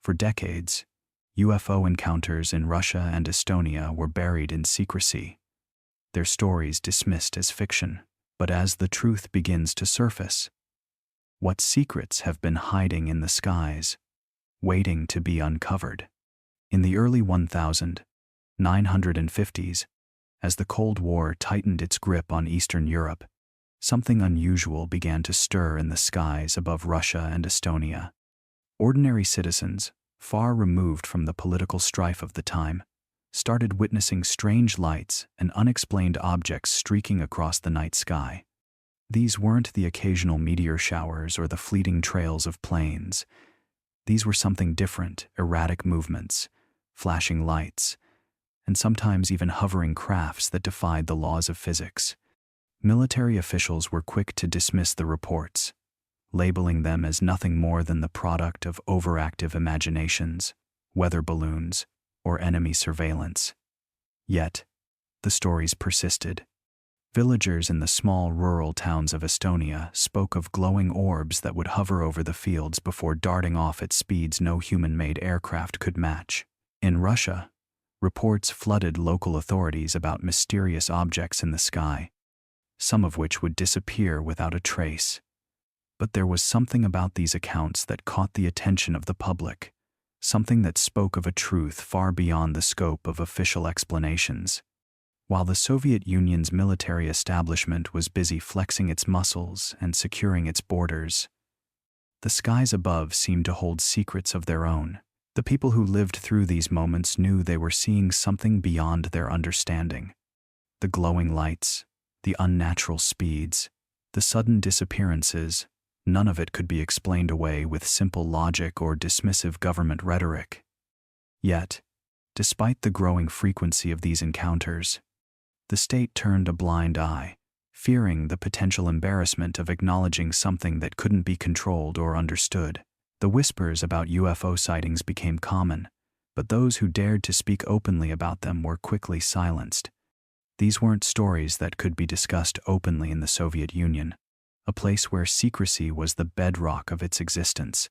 For decades, UFO encounters in Russia and Estonia were buried in secrecy, their stories dismissed as fiction. But as the truth begins to surface, what secrets have been hiding in the skies, waiting to be uncovered? In the early 1950s, as the Cold War tightened its grip on Eastern Europe, something unusual began to stir in the skies above Russia and Estonia. Ordinary citizens, far removed from the political strife of the time, started witnessing strange lights and unexplained objects streaking across the night sky. These weren't the occasional meteor showers or the fleeting trails of planes. These were something different: erratic movements, flashing lights, and sometimes even hovering crafts that defied the laws of physics. Military officials were quick to dismiss the reports, labeling them as nothing more than the product of overactive imaginations, weather balloons, or enemy surveillance. Yet, the stories persisted. Villagers in the small rural towns of Estonia spoke of glowing orbs that would hover over the fields before darting off at speeds no human-made aircraft could match. In Russia, reports flooded local authorities about mysterious objects in the sky, some of which would disappear without a trace. But there was something about these accounts that caught the attention of the public, something that spoke of a truth far beyond the scope of official explanations. While the Soviet Union's military establishment was busy flexing its muscles and securing its borders, the skies above seemed to hold secrets of their own. The people who lived through these moments knew they were seeing something beyond their understanding. The glowing lights, the unnatural speeds, the sudden disappearances, none of it could be explained away with simple logic or dismissive government rhetoric. Yet, despite the growing frequency of these encounters, the state turned a blind eye, fearing the potential embarrassment of acknowledging something that couldn't be controlled or understood. The whispers about UFO sightings became common, but those who dared to speak openly about them were quickly silenced. These weren't stories that could be discussed openly in the Soviet Union, a place where secrecy was the bedrock of its existence.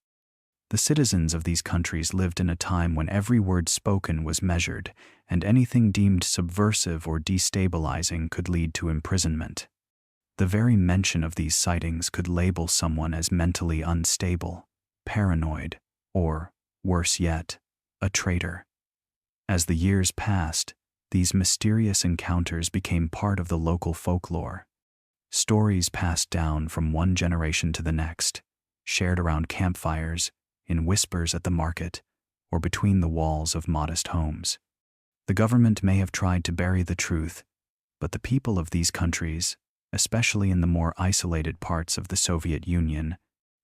The citizens of these countries lived in a time when every word spoken was measured, and anything deemed subversive or destabilizing could lead to imprisonment. The very mention of these sightings could label someone as mentally unstable, paranoid, or, worse yet, a traitor. As the years passed, these mysterious encounters became part of the local folklore. Stories passed down from one generation to the next, shared around campfires, in whispers at the market, or between the walls of modest homes. The government may have tried to bury the truth, but the people of these countries, especially in the more isolated parts of the Soviet Union,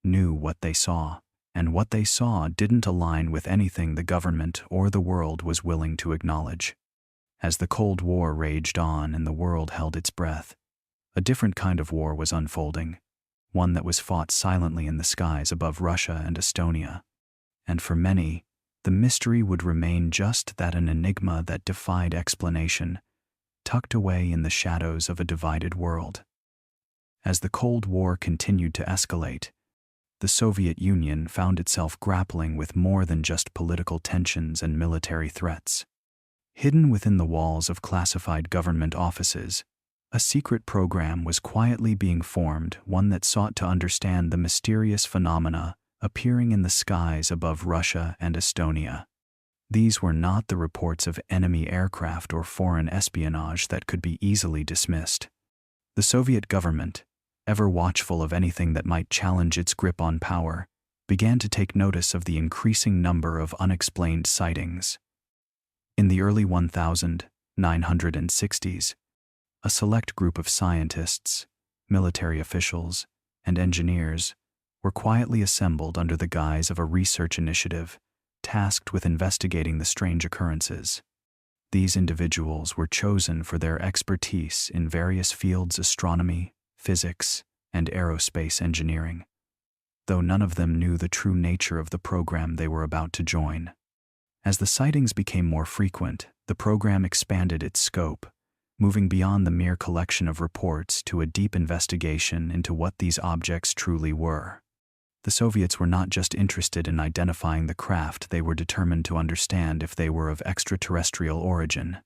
knew what they saw, and what they saw didn't align with anything the government or the world was willing to acknowledge. As the Cold War raged on and the world held its breath, a different kind of war was unfolding, one that was fought silently in the skies above Russia and Estonia. And for many, the mystery would remain just that, an enigma that defied explanation, tucked away in the shadows of a divided world. As the Cold War continued to escalate, the Soviet Union found itself grappling with more than just political tensions and military threats. Hidden within the walls of classified government offices, a secret program was quietly being formed, one that sought to understand the mysterious phenomena appearing in the skies above Russia and Estonia. These were not the reports of enemy aircraft or foreign espionage that could be easily dismissed. The Soviet government, ever watchful of anything that might challenge its grip on power, began to take notice of the increasing number of unexplained sightings. In the early 1960s, a select group of scientists, military officials, and engineers were quietly assembled under the guise of a research initiative tasked with investigating the strange occurrences. These individuals were chosen for their expertise in various fields: astronomy, physics, and aerospace engineering, though none of them knew the true nature of the program they were about to join. As the sightings became more frequent, the program expanded its scope, moving beyond the mere collection of reports to a deep investigation into what these objects truly were. The Soviets were not just interested in identifying the craft, they were determined to understand if they were of extraterrestrial origin.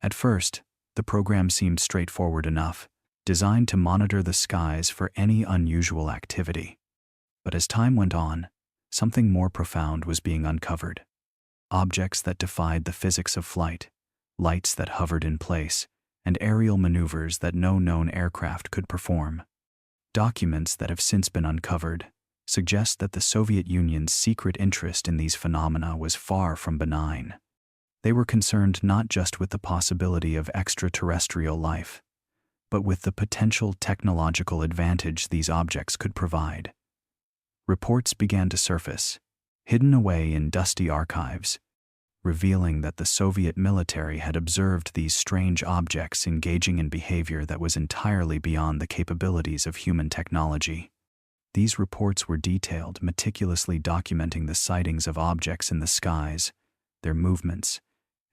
At first, the program seemed straightforward enough, designed to monitor the skies for any unusual activity. But as time went on, something more profound was being uncovered. Objects that defied the physics of flight, lights that hovered in place, and aerial maneuvers that no known aircraft could perform. Documents that have since been uncovered suggest that the Soviet Union's secret interest in these phenomena was far from benign. They were concerned not just with the possibility of extraterrestrial life, but with the potential technological advantage these objects could provide. Reports began to surface, hidden away in dusty archives, revealing that the Soviet military had observed these strange objects engaging in behavior that was entirely beyond the capabilities of human technology. These reports were detailed, meticulously documenting the sightings of objects in the skies, their movements,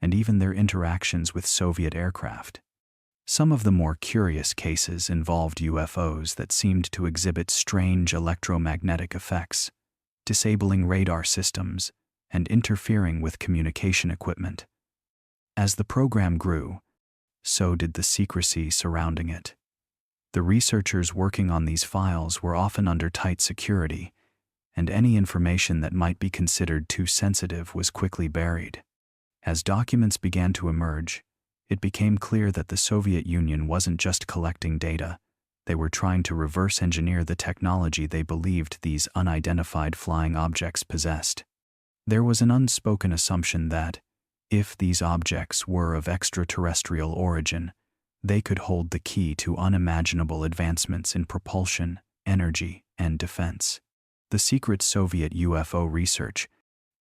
and even their interactions with Soviet aircraft. Some of the more curious cases involved UFOs that seemed to exhibit strange electromagnetic effects, disabling radar systems, and interfering with communication equipment. As the program grew, so did the secrecy surrounding it. The researchers working on these files were often under tight security, and any information that might be considered too sensitive was quickly buried. As documents began to emerge, it became clear that the Soviet Union wasn't just collecting data, they were trying to reverse engineer the technology they believed these unidentified flying objects possessed. There was an unspoken assumption that, if these objects were of extraterrestrial origin, they could hold the key to unimaginable advancements in propulsion, energy, and defense. The secret Soviet UFO research,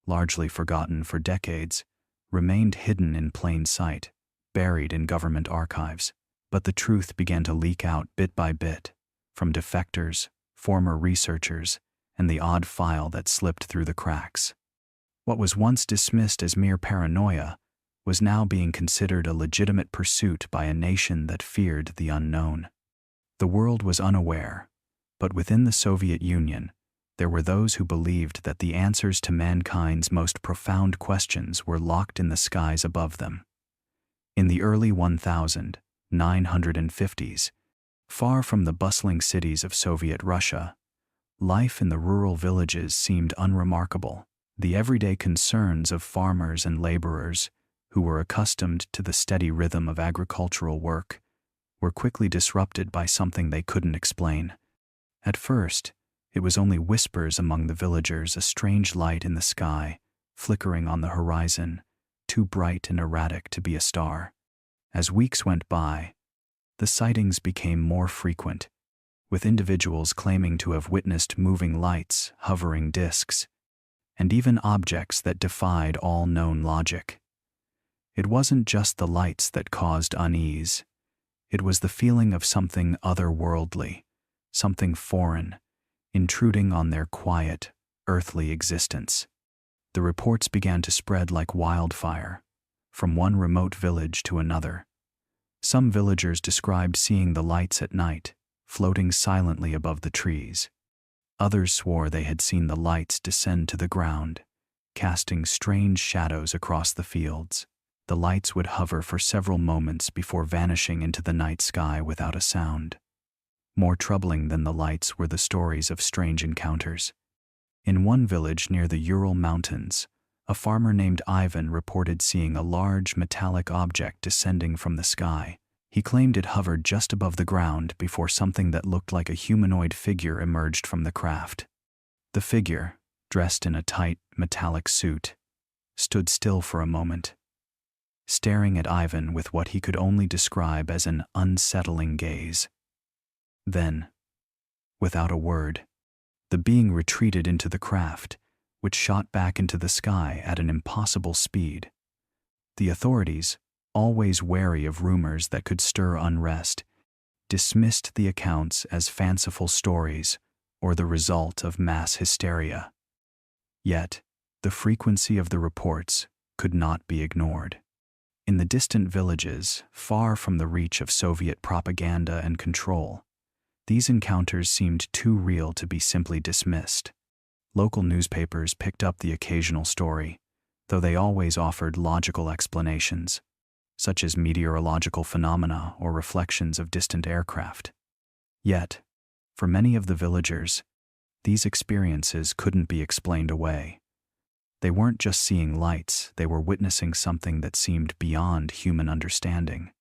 largely forgotten for decades, remained hidden in plain sight, buried in government archives. But the truth began to leak out bit by bit, from defectors, former researchers, and the odd file that slipped through the cracks. What was once dismissed as mere paranoia was now being considered a legitimate pursuit by a nation that feared the unknown. The world was unaware, but within the Soviet Union, there were those who believed that the answers to mankind's most profound questions were locked in the skies above them. In the early 1950s, far from the bustling cities of Soviet Russia, life in the rural villages seemed unremarkable. The everyday concerns of farmers and laborers, who were accustomed to the steady rhythm of agricultural work, were quickly disrupted by something they couldn't explain. At first, it was only whispers among the villagers, a strange light in the sky, flickering on the horizon, too bright and erratic to be a star. As weeks went by, the sightings became more frequent, with individuals claiming to have witnessed moving lights, hovering disks, and even objects that defied all known logic. It wasn't just the lights that caused unease. It was the feeling of something otherworldly, something foreign, intruding on their quiet, earthly existence. The reports began to spread like wildfire, from one remote village to another. Some villagers described seeing the lights at night, floating silently above the trees. Others swore they had seen the lights descend to the ground, casting strange shadows across the fields. The lights would hover for several moments before vanishing into the night sky without a sound. More troubling than the lights were the stories of strange encounters. In one village near the Ural Mountains, a farmer named Ivan reported seeing a large metallic object descending from the sky. He claimed it hovered just above the ground before something that looked like a humanoid figure emerged from the craft. The figure, dressed in a tight, metallic suit, stood still for a moment, staring at Ivan with what he could only describe as an unsettling gaze. Then, without a word, the being retreated into the craft, which shot back into the sky at an impossible speed. The authorities, always wary of rumors that could stir unrest, dismissed the accounts as fanciful stories or the result of mass hysteria. Yet, the frequency of the reports could not be ignored. In the distant villages, far from the reach of Soviet propaganda and control, These encounters seemed too real to be simply dismissed. Local newspapers picked up the occasional story, though they always offered logical explanations, such as meteorological phenomena or reflections of distant aircraft. Yet, for many of the villagers, these experiences couldn't be explained away. They weren't just seeing lights, they were witnessing something that seemed beyond human understanding.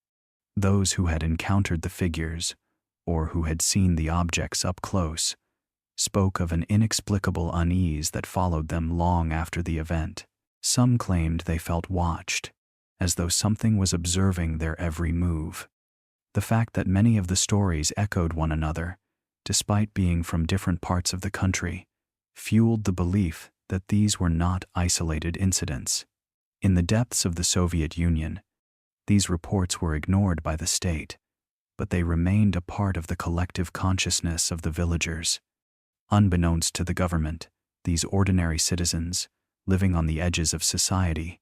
Those who had encountered the figures, or who had seen the objects up close, spoke of an inexplicable unease that followed them long after the event. Some claimed they felt watched, as though something was observing their every move. The fact that many of the stories echoed one another, despite being from different parts of the country, fueled the belief that these were not isolated incidents. In the depths of the Soviet Union, these reports were ignored by the state, but they remained a part of the collective consciousness of the villagers. Unbeknownst to the government, these ordinary citizens, living on the edges of society,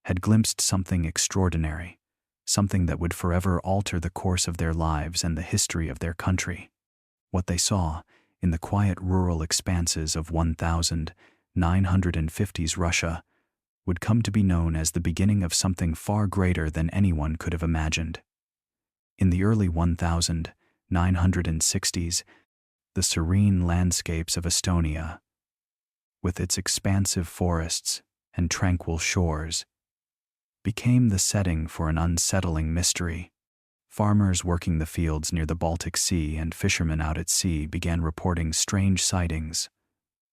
had glimpsed something extraordinary, something that would forever alter the course of their lives and the history of their country. What they saw, in the quiet rural expanses of 1950s Russia, would come to be known as the beginning of something far greater than anyone could have imagined. In the early 1960s, the serene landscapes of Estonia, with its expansive forests and tranquil shores, became the setting for an unsettling mystery. Farmers working the fields near the Baltic Sea and fishermen out at sea began reporting strange sightings,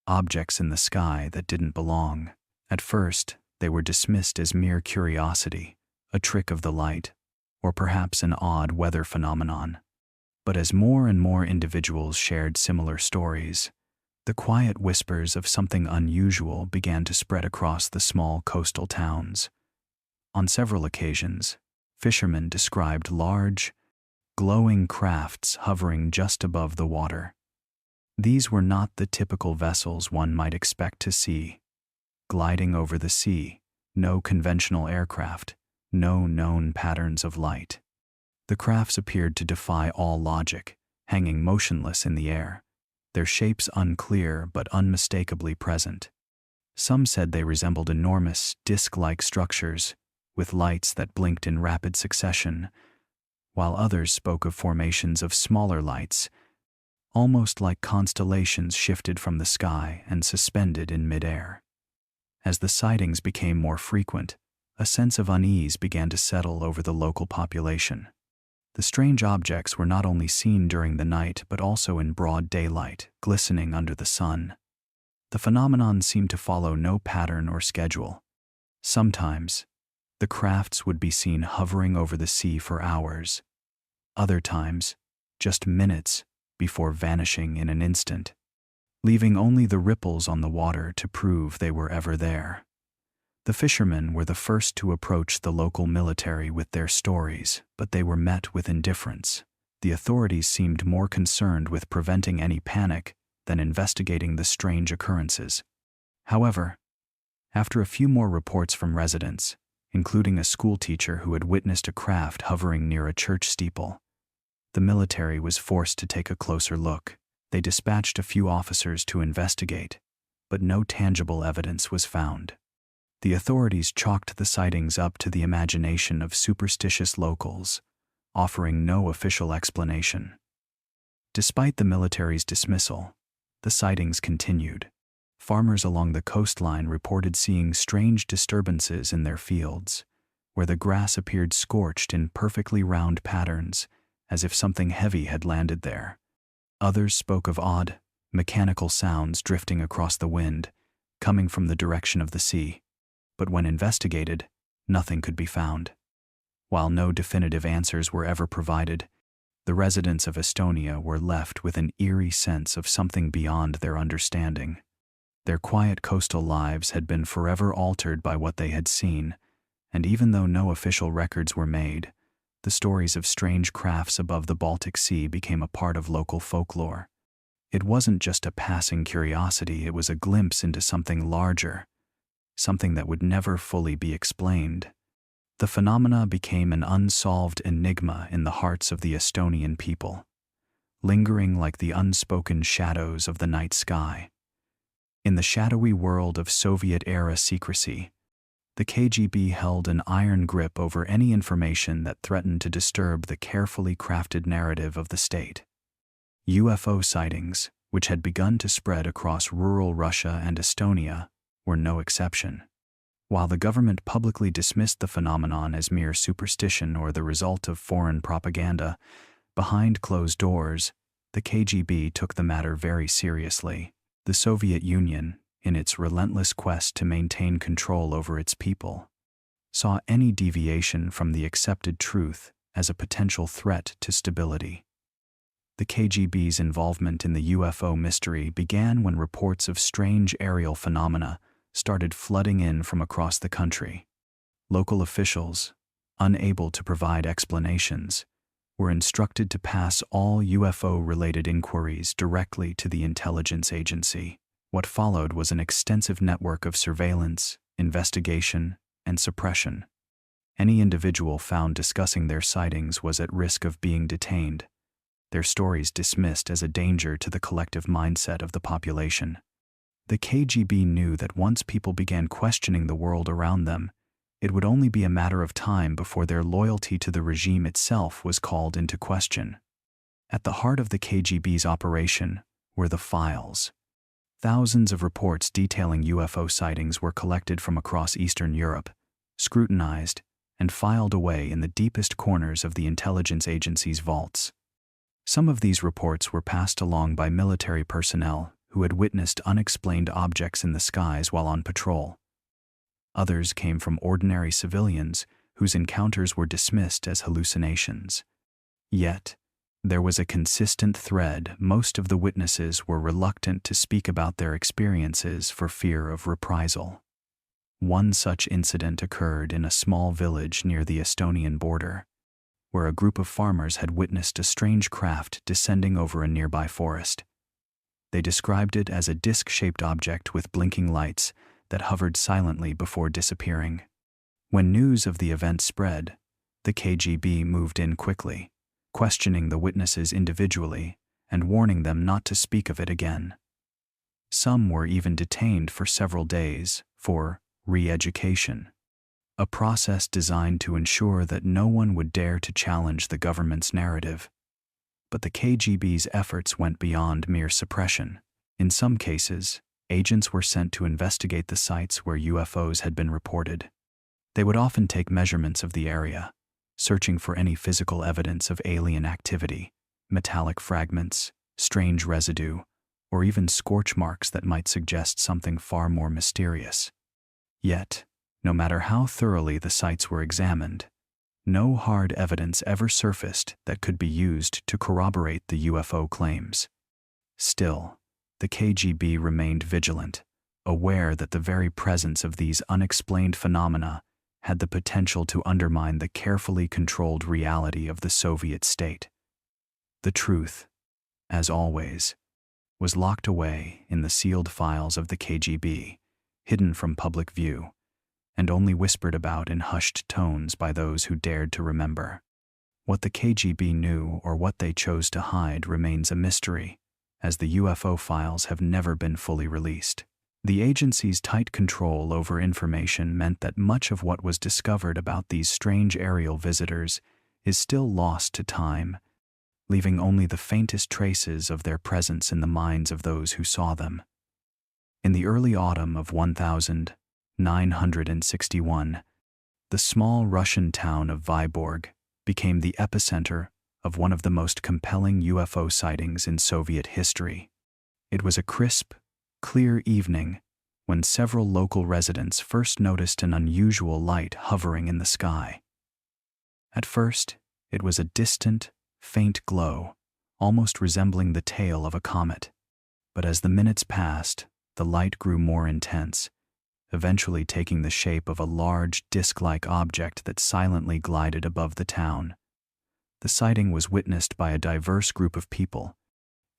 objects in the sky that didn't belong. At first, they were dismissed as mere curiosity, a trick of the light, or perhaps an odd weather phenomenon. But as more and more individuals shared similar stories, the quiet whispers of something unusual began to spread across the small coastal towns. On several occasions, fishermen described large, glowing crafts hovering just above the water. These were not the typical vessels one might expect to see. Gliding over the sea, no conventional aircraft, no known patterns of light. The crafts appeared to defy all logic, hanging motionless in the air, their shapes unclear but unmistakably present. Some said they resembled enormous, disc-like structures, with lights that blinked in rapid succession, while others spoke of formations of smaller lights, almost like constellations shifted from the sky and suspended in midair. As the sightings became more frequent, a sense of unease began to settle over the local population. The strange objects were not only seen during the night but also in broad daylight, glistening under the sun. The phenomenon seemed to follow no pattern or schedule. Sometimes, the crafts would be seen hovering over the sea for hours. Other times, just minutes before vanishing in an instant, leaving only the ripples on the water to prove they were ever there. The fishermen were the first to approach the local military with their stories, but they were met with indifference. The authorities seemed more concerned with preventing any panic than investigating the strange occurrences. However, after a few more reports from residents, including a schoolteacher who had witnessed a craft hovering near a church steeple, the military was forced to take a closer look. They dispatched a few officers to investigate, but no tangible evidence was found. The authorities chalked the sightings up to the imagination of superstitious locals, offering no official explanation. Despite the military's dismissal, the sightings continued. Farmers along the coastline reported seeing strange disturbances in their fields, where the grass appeared scorched in perfectly round patterns, as if something heavy had landed there. Others spoke of odd, mechanical sounds drifting across the wind, coming from the direction of the sea. But when investigated, nothing could be found. While no definitive answers were ever provided, the residents of Estonia were left with an eerie sense of something beyond their understanding. Their quiet coastal lives had been forever altered by what they had seen, and even though no official records were made, the stories of strange crafts above the Baltic Sea became a part of local folklore. It wasn't just a passing curiosity, it was a glimpse into something larger, something that would never fully be explained. The phenomena became an unsolved enigma in the hearts of the Estonian people, lingering like the unspoken shadows of the night sky. In the shadowy world of Soviet-era secrecy, the KGB held an iron grip over any information that threatened to disturb the carefully crafted narrative of the state. UFO sightings, which had begun to spread across rural Russia and Estonia, were no exception. While the government publicly dismissed the phenomenon as mere superstition or the result of foreign propaganda, behind closed doors, the KGB took the matter very seriously. The Soviet Union, in its relentless quest to maintain control over its people, saw any deviation from the accepted truth as a potential threat to stability. The KGB's involvement in the UFO mystery began when reports of strange aerial phenomena started flooding in from across the country. Local officials, unable to provide explanations, were instructed to pass all UFO-related inquiries directly to the intelligence agency. What followed was an extensive network of surveillance, investigation, and suppression. Any individual found discussing their sightings was at risk of being detained, their stories dismissed as a danger to the collective mindset of the population. The KGB knew that once people began questioning the world around them, it would only be a matter of time before their loyalty to the regime itself was called into question. At the heart of the KGB's operation were the files. Thousands of reports detailing UFO sightings were collected from across Eastern Europe, scrutinized, and filed away in the deepest corners of the intelligence agency's vaults. Some of these reports were passed along by military personnel who had witnessed unexplained objects in the skies while on patrol. Others came from ordinary civilians whose encounters were dismissed as hallucinations. Yet, there was a consistent thread. Most of the witnesses were reluctant to speak about their experiences for fear of reprisal. One such incident occurred in a small village near the Estonian border, where a group of farmers had witnessed a strange craft descending over a nearby forest. They described it as a disc-shaped object with blinking lights that hovered silently before disappearing. When news of the event spread, the KGB moved in quickly, questioning the witnesses individually and warning them not to speak of it again. Some were even detained for several days for re-education, a process designed to ensure that no one would dare to challenge the government's narrative. But the KGB's efforts went beyond mere suppression. In some cases, agents were sent to investigate the sites where UFOs had been reported. They would often take measurements of the area, searching for any physical evidence of alien activity, metallic fragments, strange residue, or even scorch marks that might suggest something far more mysterious. Yet, no matter how thoroughly the sites were examined, no hard evidence ever surfaced that could be used to corroborate the UFO claims. Still, the KGB remained vigilant, aware that the very presence of these unexplained phenomena had the potential to undermine the carefully controlled reality of the Soviet state. The truth, as always, was locked away in the sealed files of the KGB, hidden from public view, and only whispered about in hushed tones by those who dared to remember. What the KGB knew or what they chose to hide remains a mystery, as the UFO files have never been fully released. The agency's tight control over information meant that much of what was discovered about these strange aerial visitors is still lost to time, leaving only the faintest traces of their presence in the minds of those who saw them. In the early autumn of 1961, the small Russian town of Vyborg became the epicenter of one of the most compelling UFO sightings in Soviet history. It was a crisp, clear evening when several local residents first noticed an unusual light hovering in the sky. At first, it was a distant, faint glow, almost resembling the tail of a comet. But as the minutes passed, the light grew more intense, eventually taking the shape of a large, disc-like object that silently glided above the town. The sighting was witnessed by a diverse group of people,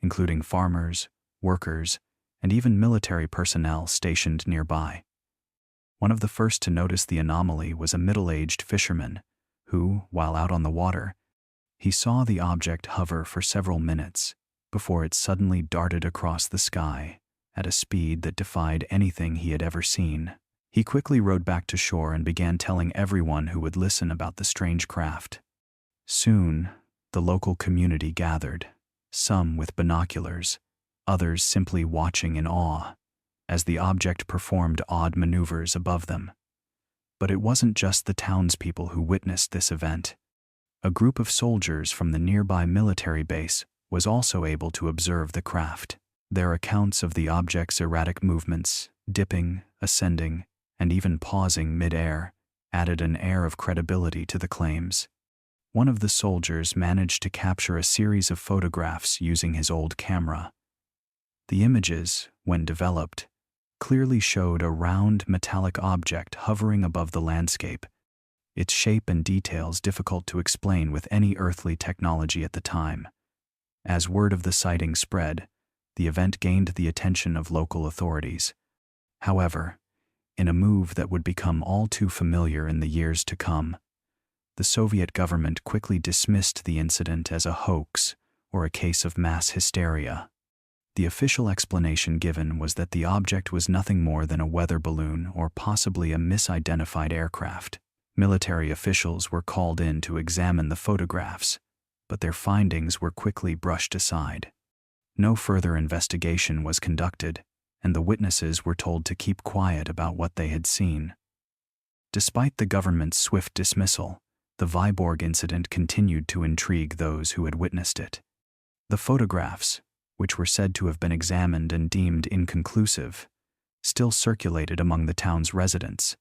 including farmers, workers, and even military personnel stationed nearby. One of the first to notice the anomaly was a middle-aged fisherman who, while out on the water, He saw the object hover for several minutes before it suddenly darted across the sky at a speed that defied anything he had ever seen. He quickly rowed back to shore and began telling everyone who would listen about the strange craft. Soon, the local community gathered, some with binoculars, others simply watching in awe, as the object performed odd maneuvers above them. But it wasn't just the townspeople who witnessed this event. A group of soldiers from the nearby military base was also able to observe the craft. Their accounts of the object's erratic movements, dipping, ascending, and even pausing mid-air, added an air of credibility to the claims. One of the soldiers managed to capture a series of photographs using his old camera. The images, when developed, clearly showed a round metallic object hovering above the landscape, its shape and details difficult to explain with any earthly technology at the time. As word of the sighting spread, the event gained the attention of local authorities. However, in a move that would become all too familiar in the years to come, the Soviet government quickly dismissed the incident as a hoax or a case of mass hysteria. The official explanation given was that the object was nothing more than a weather balloon or possibly a misidentified aircraft. Military officials were called in to examine the photographs, but their findings were quickly brushed aside. No further investigation was conducted, and the witnesses were told to keep quiet about what they had seen. Despite the government's swift dismissal, the Viborg incident continued to intrigue those who had witnessed it. The photographs, which were said to have been examined and deemed inconclusive, still circulated among the town's residents,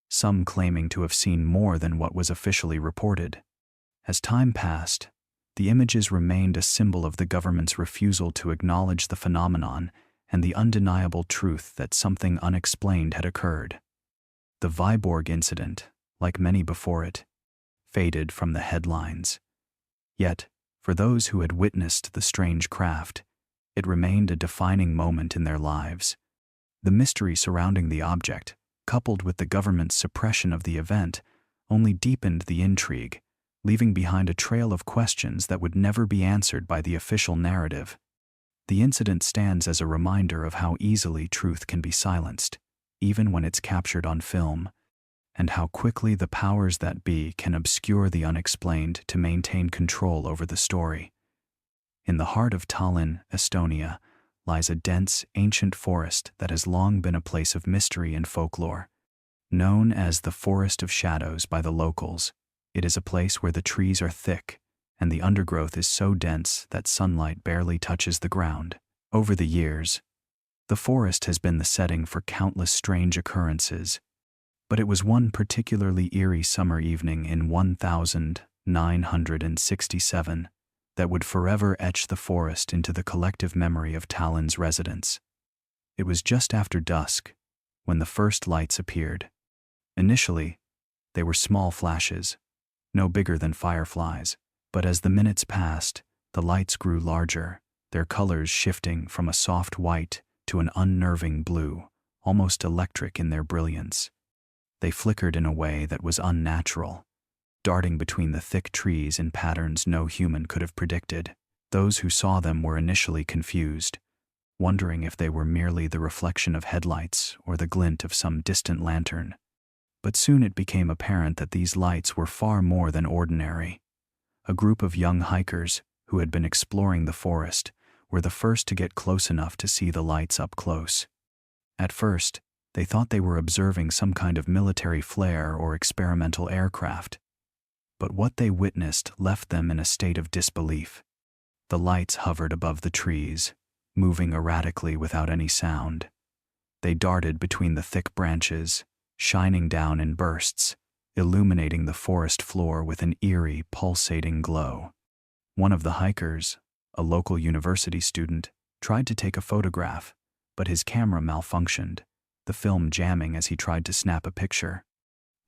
some claiming to have seen more than what was officially reported. As time passed, the images remained a symbol of the government's refusal to acknowledge the phenomenon and the undeniable truth that something unexplained had occurred. The Viborg incident, like many before it, faded from the headlines. Yet, for those who had witnessed the strange craft, it remained a defining moment in their lives. The mystery surrounding the object, coupled with the government's suppression of the event, only deepened the intrigue, leaving behind a trail of questions that would never be answered by the official narrative. The incident stands as a reminder of how easily truth can be silenced, even when it's captured on film, and how quickly the powers that be can obscure the unexplained to maintain control over the story. In the heart of Tallinn, Estonia, lies a dense, ancient forest that has long been a place of mystery and folklore. Known as the Forest of Shadows by the locals, it is a place where the trees are thick and the undergrowth is so dense that sunlight barely touches the ground. Over the years, the forest has been the setting for countless strange occurrences, but it was one particularly eerie summer evening in 1967 that would forever etch the forest into the collective memory of Tallinn's residents. It was just after dusk when the first lights appeared. Initially, they were small flashes, no bigger than fireflies, but as the minutes passed, the lights grew larger, their colors shifting from a soft white to an unnerving blue, almost electric in their brilliance. They flickered in a way that was unnatural, darting between the thick trees in patterns no human could have predicted. Those who saw them were initially confused, wondering if they were merely the reflection of headlights or the glint of some distant lantern. But soon it became apparent that these lights were far more than ordinary. A group of young hikers who had been exploring the forest were the first to get close enough to see the lights up close. At first, they thought they were observing some kind of military flare or experimental aircraft. But what they witnessed left them in a state of disbelief. The lights hovered above the trees, moving erratically without any sound. They darted between the thick branches, shining down in bursts, illuminating the forest floor with an eerie, pulsating glow. One of the hikers, a local university student, tried to take a photograph, but his camera malfunctioned, the film jamming as he tried to snap a picture.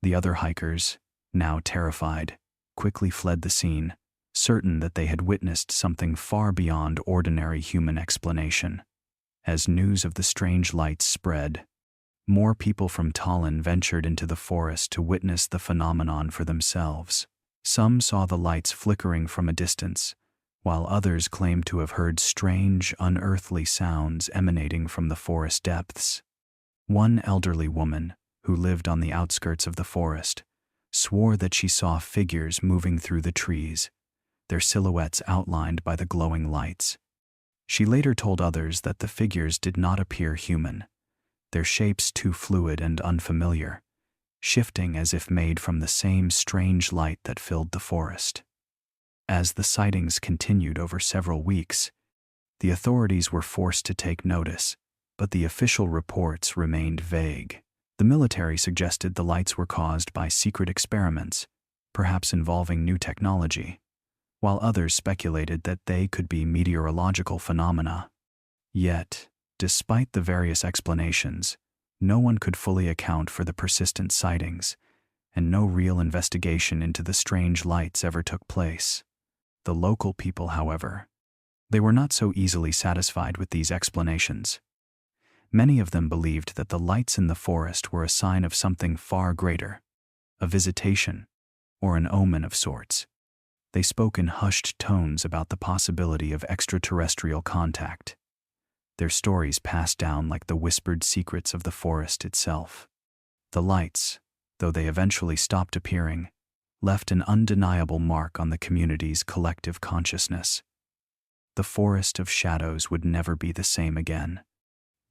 The other hikers, now terrified, quickly fled the scene, certain that they had witnessed something far beyond ordinary human explanation. As news of the strange lights spread, more people from Tallinn ventured into the forest to witness the phenomenon for themselves. Some saw the lights flickering from a distance, while others claimed to have heard strange, unearthly sounds emanating from the forest depths. One elderly woman, who lived on the outskirts of the forest, swore that she saw figures moving through the trees, their silhouettes outlined by the glowing lights. She later told others that the figures did not appear human, their shapes too fluid and unfamiliar, shifting as if made from the same strange light that filled the forest. As the sightings continued over several weeks, the authorities were forced to take notice, but the official reports remained vague. The military suggested the lights were caused by secret experiments, perhaps involving new technology, while others speculated that they could be meteorological phenomena. Yet, despite the various explanations, no one could fully account for the persistent sightings, and no real investigation into the strange lights ever took place. The local people, however, they were not so easily satisfied with these explanations. Many of them believed that the lights in the forest were a sign of something far greater, a visitation, or an omen of sorts. They spoke in hushed tones about the possibility of extraterrestrial contact. Their stories passed down like the whispered secrets of the forest itself. The lights, though they eventually stopped appearing, left an undeniable mark on the community's collective consciousness. The forest of shadows would never be the same again.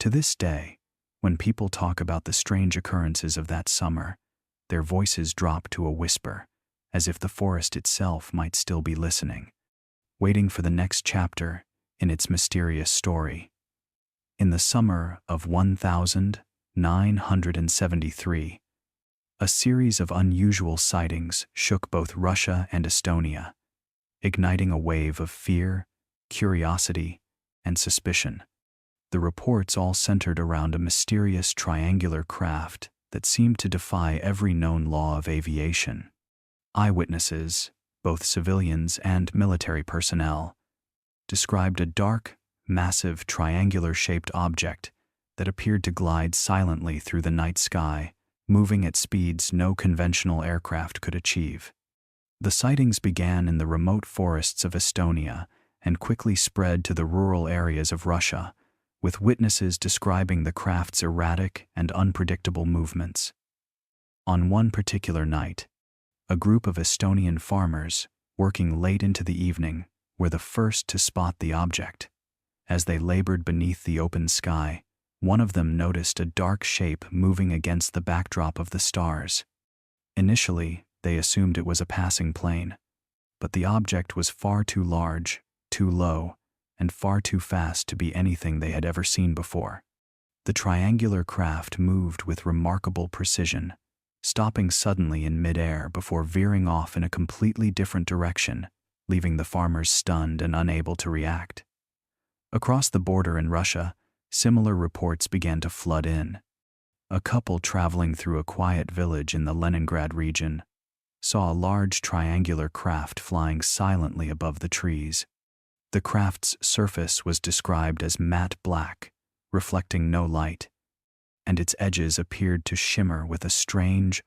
To this day, when people talk about the strange occurrences of that summer, their voices drop to a whisper, as if the forest itself might still be listening, waiting for the next chapter in its mysterious story. In the summer of 1973, a series of unusual sightings shook both Russia and Estonia, igniting a wave of fear, curiosity, and suspicion. The reports all centered around a mysterious triangular craft that seemed to defy every known law of aviation. Eyewitnesses, both civilians and military personnel, described a dark, massive triangular-shaped object that appeared to glide silently through the night sky, moving at speeds no conventional aircraft could achieve. The sightings began in the remote forests of Estonia and quickly spread to the rural areas of Russia, with witnesses describing the craft's erratic and unpredictable movements. On one particular night, a group of Estonian farmers, working late into the evening, were the first to spot the object. As they labored beneath the open sky, one of them noticed a dark shape moving against the backdrop of the stars. Initially, they assumed it was a passing plane, but the object was far too large, too low, and far too fast to be anything they had ever seen before. The triangular craft moved with remarkable precision, stopping suddenly in midair before veering off in a completely different direction, leaving the farmers stunned and unable to react. Across the border in Russia, similar reports began to flood in. A couple traveling through a quiet village in the Leningrad region saw a large triangular craft flying silently above the trees. The craft's surface was described as matte black, reflecting no light, and its edges appeared to shimmer with a strange,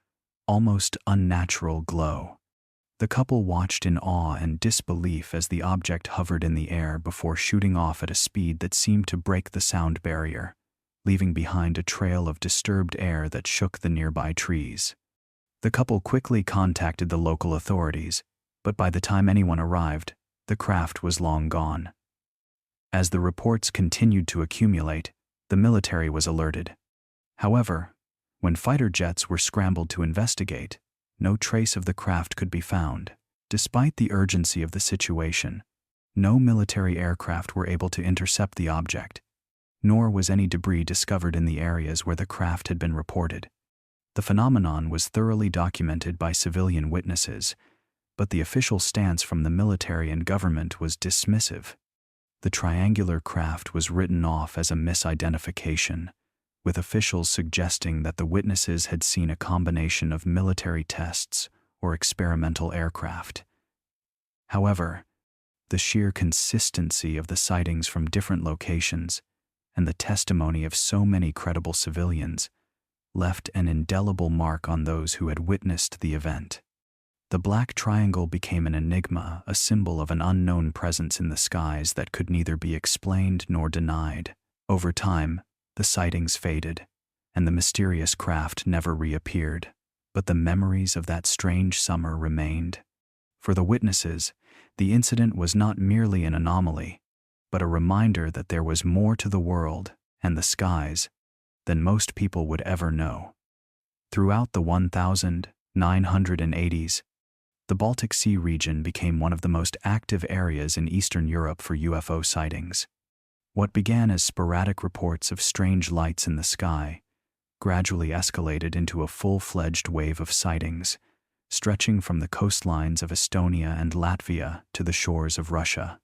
almost unnatural glow. The couple watched in awe and disbelief as the object hovered in the air before shooting off at a speed that seemed to break the sound barrier, leaving behind a trail of disturbed air that shook the nearby trees. The couple quickly contacted the local authorities, but by the time anyone arrived, the craft was long gone. As the reports continued to accumulate, the military was alerted. However, when fighter jets were scrambled to investigate, no trace of the craft could be found. Despite the urgency of the situation, no military aircraft were able to intercept the object, nor was any debris discovered in the areas where the craft had been reported. The phenomenon was thoroughly documented by civilian witnesses, but the official stance from the military and government was dismissive. The triangular craft was written off as a misidentification, with officials suggesting that the witnesses had seen a combination of military tests or experimental aircraft. However, the sheer consistency of the sightings from different locations and the testimony of so many credible civilians left an indelible mark on those who had witnessed the event. The black triangle became an enigma, a symbol of an unknown presence in the skies that could neither be explained nor denied. Over time, the sightings faded, and the mysterious craft never reappeared. But the memories of that strange summer remained. For the witnesses, the incident was not merely an anomaly, but a reminder that there was more to the world and the skies than most people would ever know. Throughout the 1980s, the Baltic Sea region became one of the most active areas in Eastern Europe for UFO sightings. What began as sporadic reports of strange lights in the sky gradually escalated into a full-fledged wave of sightings, stretching from the coastlines of Estonia and Latvia to the shores of Russia.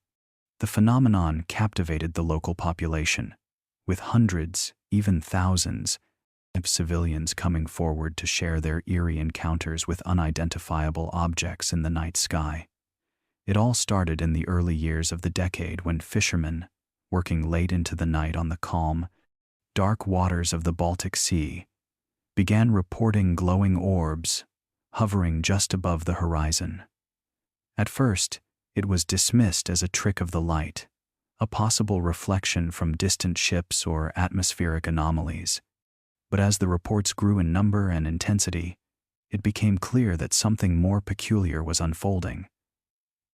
The phenomenon captivated the local population, with hundreds, even thousands, of civilians coming forward to share their eerie encounters with unidentifiable objects in the night sky. It all started in the early years of the decade when fishermen, working late into the night on the calm, dark waters of the Baltic Sea, began reporting glowing orbs hovering just above the horizon. At first, it was dismissed as a trick of the light, a possible reflection from distant ships or atmospheric anomalies. But as the reports grew in number and intensity, it became clear that something more peculiar was unfolding.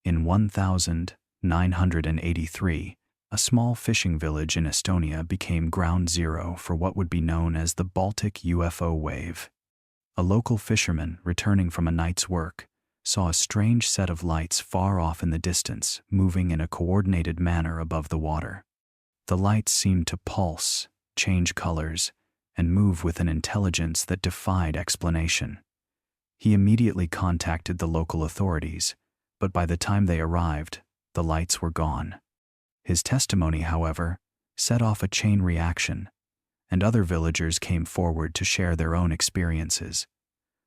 In 1983, a small fishing village in Estonia became ground zero for what would be known as the Baltic UFO wave. A local fisherman, returning from a night's work, saw a strange set of lights far off in the distance, moving in a coordinated manner above the water. The lights seemed to pulse, change colors, and move with an intelligence that defied explanation. He immediately contacted the local authorities, but by the time they arrived, the lights were gone. His testimony, however, set off a chain reaction, and other villagers came forward to share their own experiences.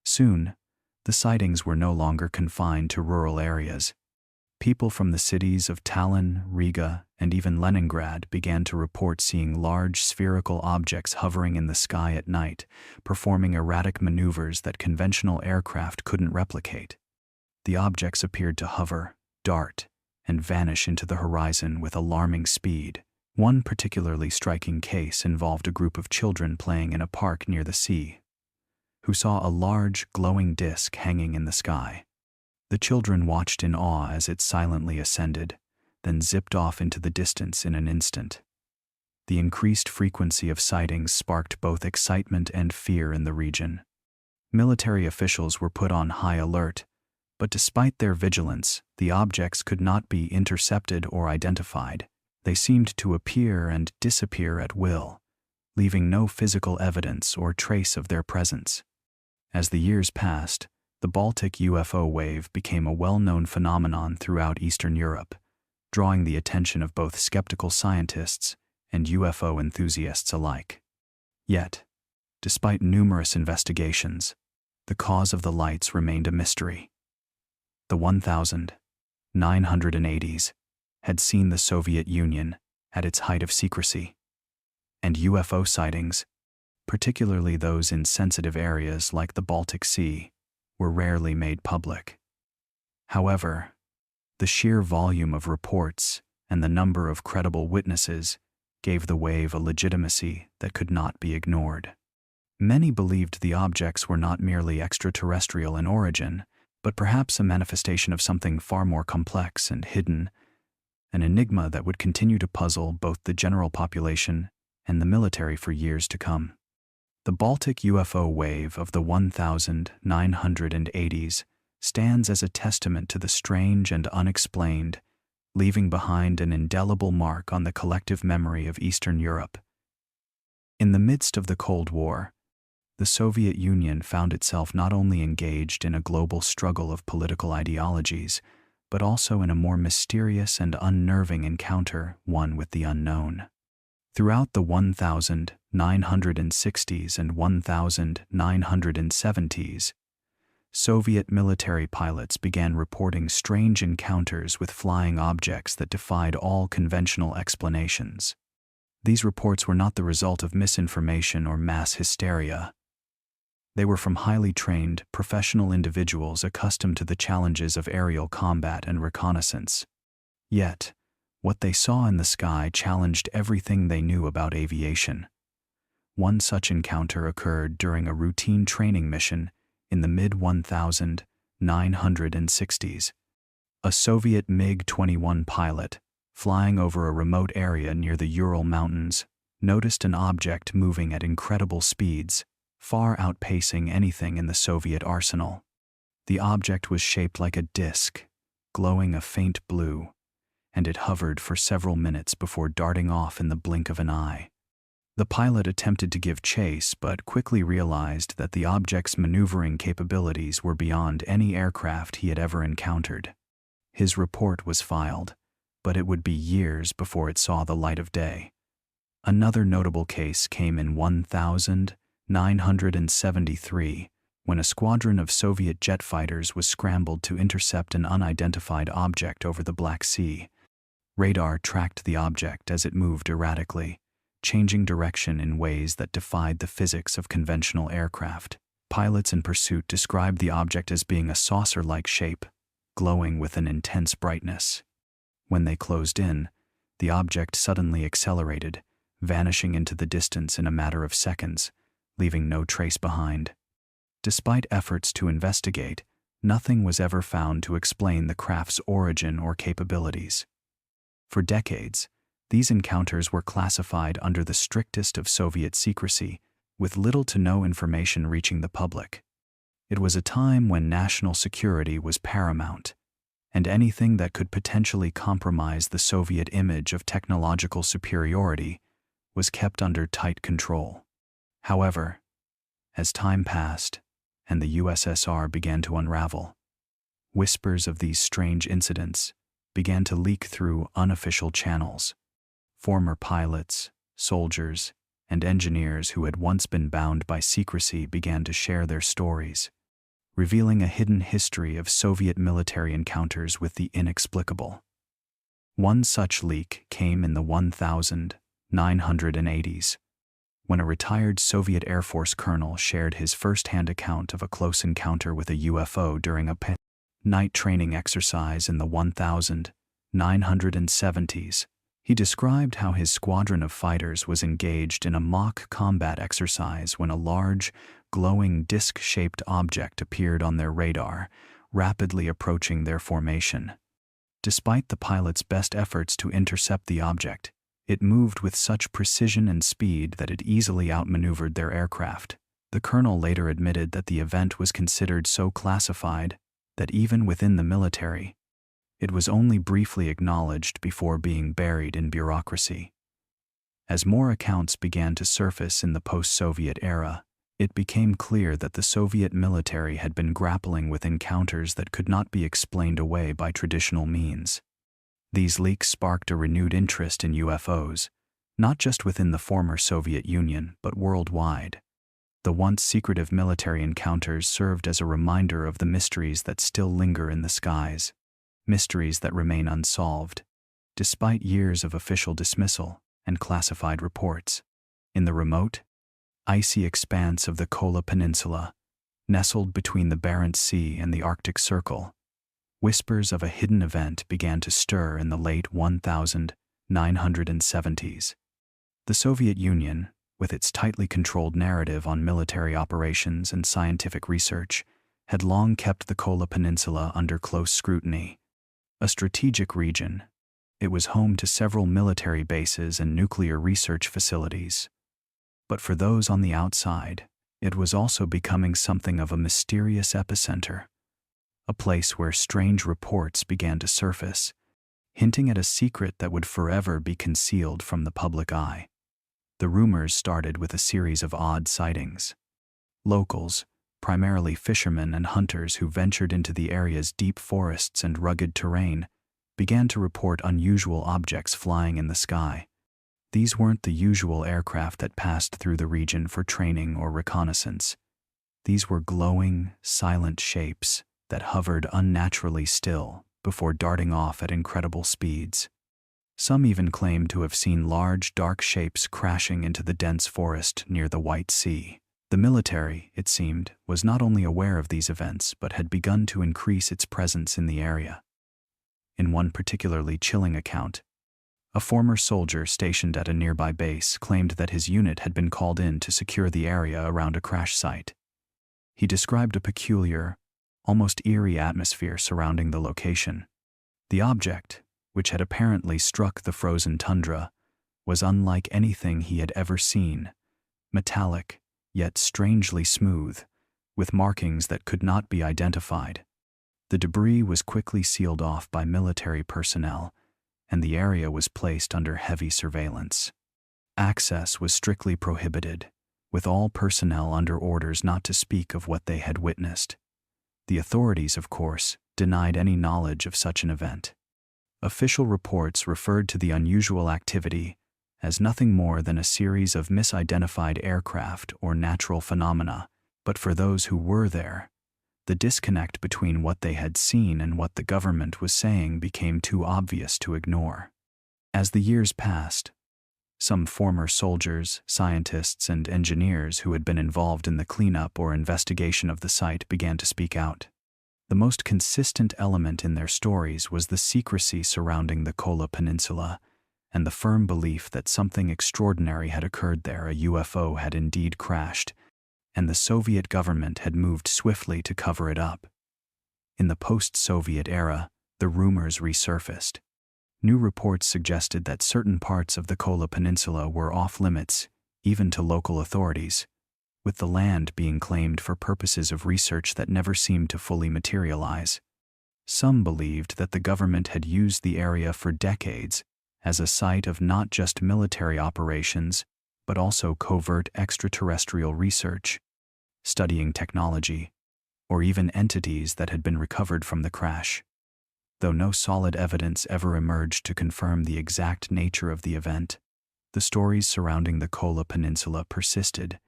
Soon, the sightings were no longer confined to rural areas. People from the cities of Tallinn, Riga, and even Leningrad began to report seeing large spherical objects hovering in the sky at night, performing erratic maneuvers that conventional aircraft couldn't replicate. The objects appeared to hover, dart, and vanish into the horizon with alarming speed. One particularly striking case involved a group of children playing in a park near the sea, who saw a large, glowing disk hanging in the sky. The children watched in awe as it silently ascended, then zipped off into the distance in an instant. The increased frequency of sightings sparked both excitement and fear in the region. Military officials were put on high alert, but despite their vigilance, the objects could not be intercepted or identified. They seemed to appear and disappear at will, leaving no physical evidence or trace of their presence. As the years passed, the Baltic UFO wave became a well-known phenomenon throughout Eastern Europe, drawing the attention of both skeptical scientists and UFO enthusiasts alike. Yet, despite numerous investigations, the cause of the lights remained a mystery. The 1980s had seen the Soviet Union at its height of secrecy, and UFO sightings, particularly those in sensitive areas like the Baltic Sea, were rarely made public. However, the sheer volume of reports and the number of credible witnesses gave the wave a legitimacy that could not be ignored. Many believed the objects were not merely extraterrestrial in origin, but perhaps a manifestation of something far more complex and hidden, an enigma that would continue to puzzle both the general population and the military for years to come. The Baltic UFO wave of the 1980s stands as a testament to the strange and unexplained, leaving behind an indelible mark on the collective memory of Eastern Europe. In the midst of the Cold War, the Soviet Union found itself not only engaged in a global struggle of political ideologies, but also in a more mysterious and unnerving encounter, one with the unknown. Throughout the 1960s and 1970s, Soviet military pilots began reporting strange encounters with flying objects that defied all conventional explanations. These reports were not the result of misinformation or mass hysteria. They were from highly trained, professional individuals accustomed to the challenges of aerial combat and reconnaissance. Yet, what they saw in the sky challenged everything they knew about aviation. One such encounter occurred during a routine training mission in the mid-1960s. A Soviet MiG-21 pilot, flying over a remote area near the Ural Mountains, noticed an object moving at incredible speeds, far outpacing anything in the Soviet arsenal. The object was shaped like a disc, glowing a faint blue, and it hovered for several minutes before darting off in the blink of an eye. The pilot attempted to give chase but quickly realized that the object's maneuvering capabilities were beyond any aircraft he had ever encountered. His report was filed, but it would be years before it saw the light of day. Another notable case came in 1973, when a squadron of Soviet jet fighters was scrambled to intercept an unidentified object over the Black Sea. Radar tracked the object as it moved erratically, changing direction in ways that defied the physics of conventional aircraft. Pilots in pursuit described the object as being a saucer-like shape, glowing with an intense brightness. When they closed in, the object suddenly accelerated, vanishing into the distance in a matter of seconds, leaving no trace behind. Despite efforts to investigate, nothing was ever found to explain the craft's origin or capabilities. For decades, these encounters were classified under the strictest of Soviet secrecy, with little to no information reaching the public. It was a time when national security was paramount, and anything that could potentially compromise the Soviet image of technological superiority was kept under tight control. However, as time passed and the USSR began to unravel, whispers of these strange incidents began to leak through unofficial channels. Former pilots, soldiers, and engineers who had once been bound by secrecy began to share their stories, revealing a hidden history of Soviet military encounters with the inexplicable. One such leak came in the 1980s, when a retired Soviet Air Force colonel shared his first-hand account of a close encounter with a UFO during a night training exercise in the 1970s. He described how his squadron of fighters was engaged in a mock combat exercise when a large, glowing disc-shaped object appeared on their radar, rapidly approaching their formation. Despite the pilot's best efforts to intercept the object, it moved with such precision and speed that it easily outmaneuvered their aircraft. The colonel later admitted that the event was considered so classified that even within the military, it was only briefly acknowledged before being buried in bureaucracy. As more accounts began to surface in the post-Soviet era, it became clear that the Soviet military had been grappling with encounters that could not be explained away by traditional means. These leaks sparked a renewed interest in UFOs, not just within the former Soviet Union, but worldwide. The once secretive military encounters served as a reminder of the mysteries that still linger in the skies, mysteries that remain unsolved, despite years of official dismissal and classified reports. In the remote, icy expanse of the Kola Peninsula, nestled between the Barents Sea and the Arctic Circle, whispers of a hidden event began to stir in the late 1970s. The Soviet Union, with its tightly controlled narrative on military operations and scientific research, had long kept the Kola Peninsula under close scrutiny. A strategic region, it was home to several military bases and nuclear research facilities. But for those on the outside, it was also becoming something of a mysterious epicenter, a place where strange reports began to surface, hinting at a secret that would forever be concealed from the public eye. The rumors started with a series of odd sightings. Locals, primarily fishermen and hunters who ventured into the area's deep forests and rugged terrain, began to report unusual objects flying in the sky. These weren't the usual aircraft that passed through the region for training or reconnaissance. These were glowing, silent shapes that hovered unnaturally still before darting off at incredible speeds. Some even claimed to have seen large, dark shapes crashing into the dense forest near the White Sea. The military, it seemed, was not only aware of these events but had begun to increase its presence in the area. In one particularly chilling account, a former soldier stationed at a nearby base claimed that his unit had been called in to secure the area around a crash site. He described a peculiar, almost eerie atmosphere surrounding the location. The object, which had apparently struck the frozen tundra, was unlike anything he had ever seen, metallic, yet strangely smooth, with markings that could not be identified. The debris was quickly sealed off by military personnel, and the area was placed under heavy surveillance. Access was strictly prohibited, with all personnel under orders not to speak of what they had witnessed. The authorities, of course, denied any knowledge of such an event. Official reports referred to the unusual activity as nothing more than a series of misidentified aircraft or natural phenomena, but for those who were there, the disconnect between what they had seen and what the government was saying became too obvious to ignore. As the years passed, some former soldiers, scientists, and engineers who had been involved in the cleanup or investigation of the site began to speak out. The most consistent element in their stories was the secrecy surrounding the Kola Peninsula and the firm belief that something extraordinary had occurred there. A UFO had indeed crashed, and the Soviet government had moved swiftly to cover it up. In the post-Soviet era, the rumors resurfaced. New reports suggested that certain parts of the Kola Peninsula were off-limits, even to local authorities, with the land being claimed for purposes of research that never seemed to fully materialize. Some believed that the government had used the area for decades as a site of not just military operations, but also covert extraterrestrial research, studying technology, or even entities that had been recovered from the crash. Though no solid evidence ever emerged to confirm the exact nature of the event, the stories surrounding the Kola Peninsula persisted,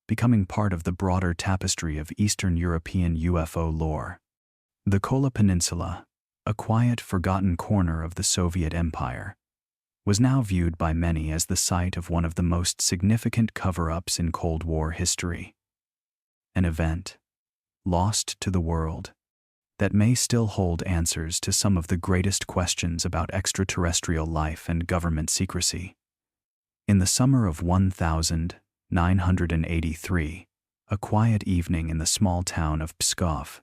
becoming part of the broader tapestry of Eastern European UFO lore. The Kola Peninsula, a quiet, forgotten corner of the Soviet Empire, was now viewed by many as the site of one of the most significant cover-ups in Cold War history. An event, lost to the world, that may still hold answers to some of the greatest questions about extraterrestrial life and government secrecy. In the summer of 1983, a quiet evening in the small town of Pskov,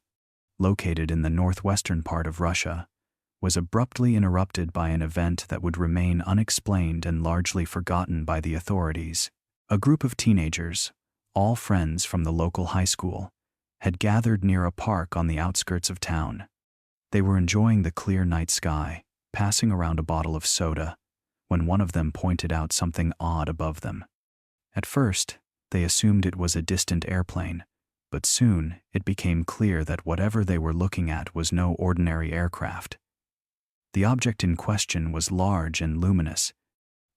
located in the northwestern part of Russia, was abruptly interrupted by an event that would remain unexplained and largely forgotten by the authorities. A group of teenagers, all friends from the local high school, had gathered near a park on the outskirts of town. They were enjoying the clear night sky, passing around a bottle of soda, when one of them pointed out something odd above them. At first, they assumed it was a distant airplane, but soon it became clear that whatever they were looking at was no ordinary aircraft. The object in question was large and luminous,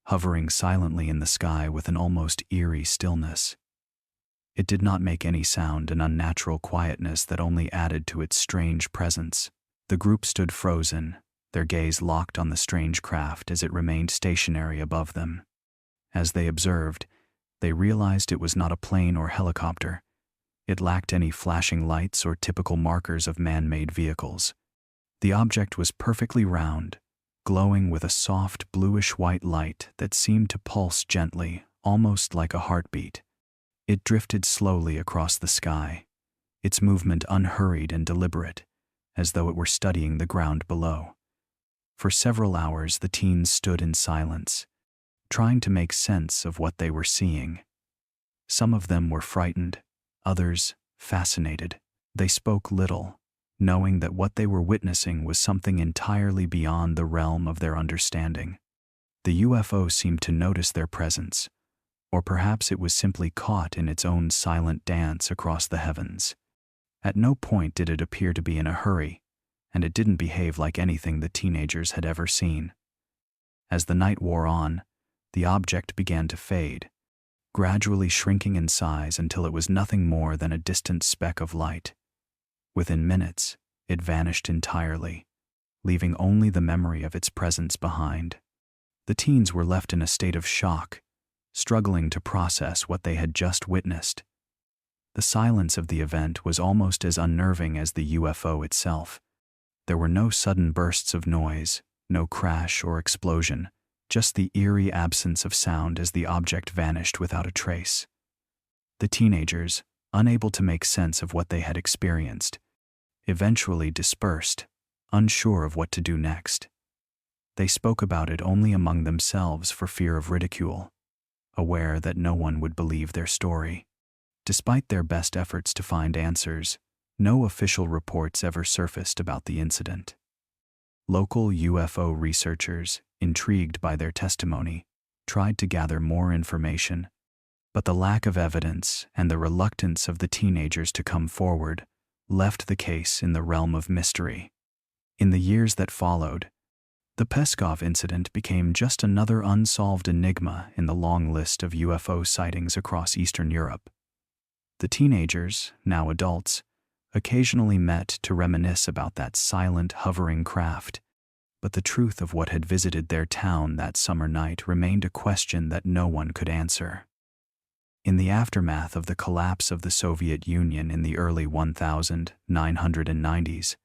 hovering silently in the sky with an almost eerie stillness. It did not make any sound, an unnatural quietness that only added to its strange presence. The group stood frozen, their gaze locked on the strange craft as it remained stationary above them. As they observed, they realized it was not a plane or helicopter. It lacked any flashing lights or typical markers of man-made vehicles. The object was perfectly round, glowing with a soft bluish-white light that seemed to pulse gently, almost like a heartbeat. It drifted slowly across the sky, its movement unhurried and deliberate, as though it were studying the ground below. For several hours the teens stood in silence, trying to make sense of what they were seeing. Some of them were frightened, others fascinated. They spoke little, knowing that what they were witnessing was something entirely beyond the realm of their understanding. The UFO seemed to notice their presence, or perhaps it was simply caught in its own silent dance across the heavens. At no point did it appear to be in a hurry, and it didn't behave like anything the teenagers had ever seen. As the night wore on, the object began to fade, gradually shrinking in size until it was nothing more than a distant speck of light. Within minutes, it vanished entirely, leaving only the memory of its presence behind. The teens were left in a state of shock, struggling to process what they had just witnessed. The silence of the event was almost as unnerving as the UFO itself. There were no sudden bursts of noise, no crash or explosion, just the eerie absence of sound as the object vanished without a trace. The teenagers, unable to make sense of what they had experienced, eventually dispersed, unsure of what to do next. They spoke about it only among themselves for fear of ridicule, aware that no one would believe their story. Despite their best efforts to find answers, no official reports ever surfaced about the incident. Local UFO researchers, intrigued by their testimony, tried to gather more information, but the lack of evidence and the reluctance of the teenagers to come forward left the case in the realm of mystery. In the years that followed, the Peskov incident became just another unsolved enigma in the long list of UFO sightings across Eastern Europe. The teenagers, now adults, occasionally met to reminisce about that silent, hovering craft, but the truth of what had visited their town that summer night remained a question that no one could answer. In the aftermath of the collapse of the Soviet Union in the early 1990s,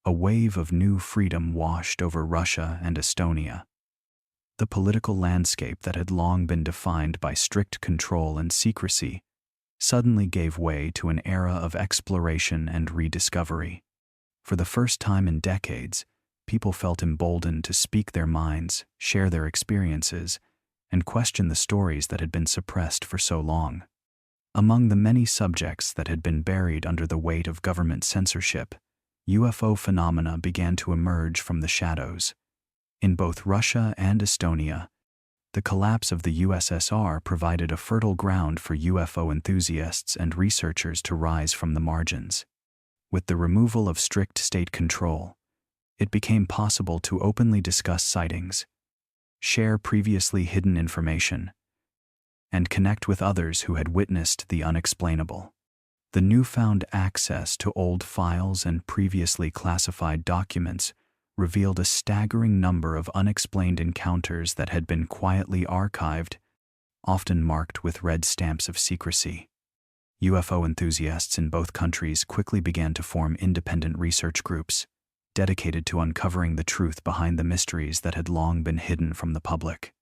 a wave of new freedom washed over Russia and Estonia. The political landscape that had long been defined by strict control and secrecy suddenly gave way to an era of exploration and rediscovery. For the first time in decades, people felt emboldened to speak their minds, share their experiences, and question the stories that had been suppressed for so long. Among the many subjects that had been buried under the weight of government censorship, UFO phenomena began to emerge from the shadows. In both Russia and Estonia, the collapse of the USSR provided a fertile ground for UFO enthusiasts and researchers to rise from the margins. With the removal of strict state control, it became possible to openly discuss sightings, share previously hidden information, and connect with others who had witnessed the unexplainable. The newfound access to old files and previously classified documents revealed a staggering number of unexplained encounters that had been quietly archived, often marked with red stamps of secrecy. UFO enthusiasts in both countries quickly began to form independent research groups, dedicated to uncovering the truth behind the mysteries that had long been hidden from the public.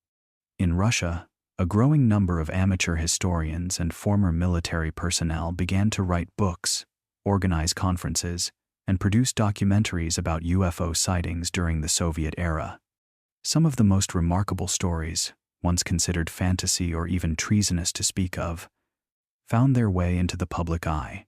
In Russia, a growing number of amateur historians and former military personnel began to write books, organize conferences, and produce documentaries about UFO sightings during the Soviet era. Some of the most remarkable stories, once considered fantasy or even treasonous to speak of, found their way into the public eye.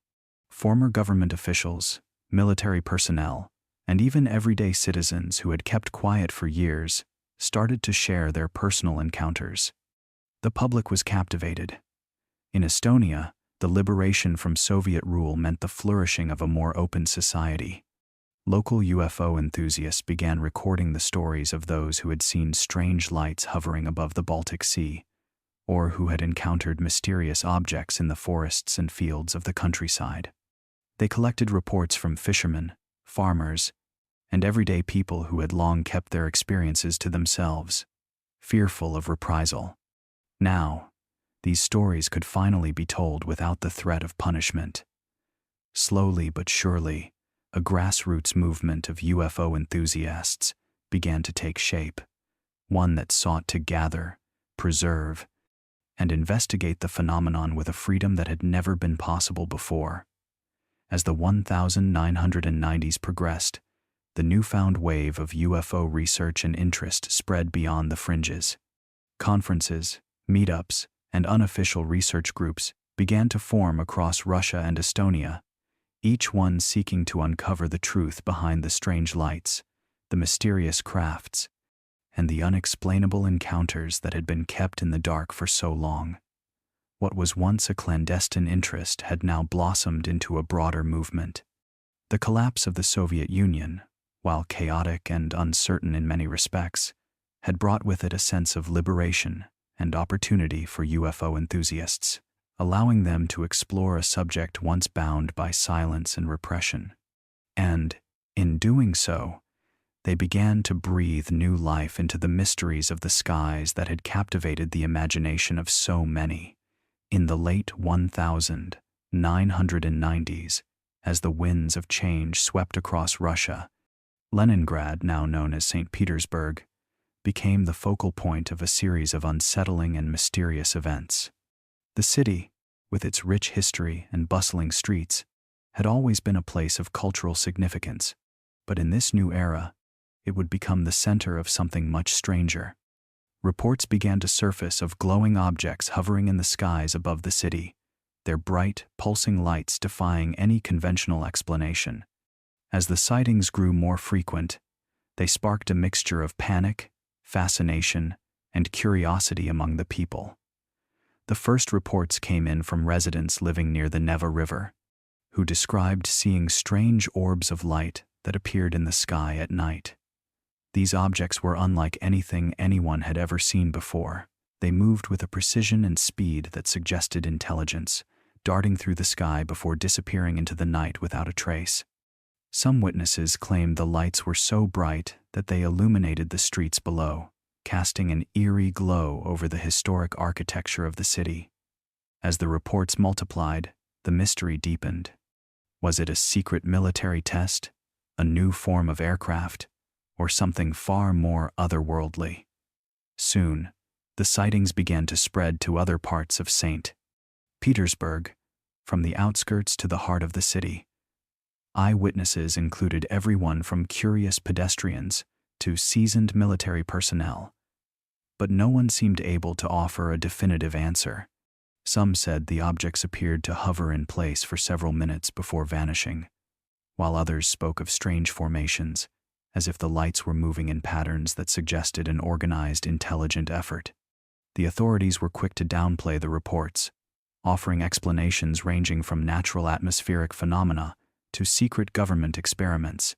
Former government officials, military personnel, and even everyday citizens who had kept quiet for years started to share their personal encounters. The public was captivated. In Estonia, the liberation from Soviet rule meant the flourishing of a more open society. Local UFO enthusiasts began recording the stories of those who had seen strange lights hovering above the Baltic Sea, or who had encountered mysterious objects in the forests and fields of the countryside. They collected reports from fishermen, farmers, and everyday people who had long kept their experiences to themselves, fearful of reprisal. Now, these stories could finally be told without the threat of punishment. Slowly but surely, a grassroots movement of UFO enthusiasts began to take shape, one that sought to gather, preserve, and investigate the phenomenon with a freedom that had never been possible before. As the 1990s progressed, the newfound wave of UFO research and interest spread beyond the fringes. Conferences, meetups, and unofficial research groups began to form across Russia and Estonia, each one seeking to uncover the truth behind the strange lights, the mysterious crafts, and the unexplainable encounters that had been kept in the dark for so long. What was once a clandestine interest had now blossomed into a broader movement. The collapse of the Soviet Union, while chaotic and uncertain in many respects, had brought with it a sense of liberation and opportunity for UFO enthusiasts, allowing them to explore a subject once bound by silence and repression. And, in doing so, they began to breathe new life into the mysteries of the skies that had captivated the imagination of so many. In the late 990s, as the winds of change swept across Russia, Leningrad, now known as St. Petersburg, became the focal point of a series of unsettling and mysterious events. The city, with its rich history and bustling streets, had always been a place of cultural significance, but in this new era, it would become the center of something much stranger. Reports began to surface of glowing objects hovering in the skies above the city, their bright, pulsing lights defying any conventional explanation. As the sightings grew more frequent, they sparked a mixture of panic, fascination, and curiosity among the people. The first reports came in from residents living near the Neva River, who described seeing strange orbs of light that appeared in the sky at night. These objects were unlike anything anyone had ever seen before. They moved with a precision and speed that suggested intelligence, darting through the sky before disappearing into the night without a trace. Some witnesses claimed the lights were so bright that they illuminated the streets below, casting an eerie glow over the historic architecture of the city. As the reports multiplied, the mystery deepened. Was it a secret military test, a new form of aircraft, or something far more otherworldly? Soon, the sightings began to spread to other parts of St. Petersburg, from the outskirts to the heart of the city. Eyewitnesses included everyone from curious pedestrians to seasoned military personnel, but no one seemed able to offer a definitive answer. Some said the objects appeared to hover in place for several minutes before vanishing, while others spoke of strange formations, as if the lights were moving in patterns that suggested an organized, intelligent effort. The authorities were quick to downplay the reports, offering explanations ranging from natural atmospheric phenomena to secret government experiments.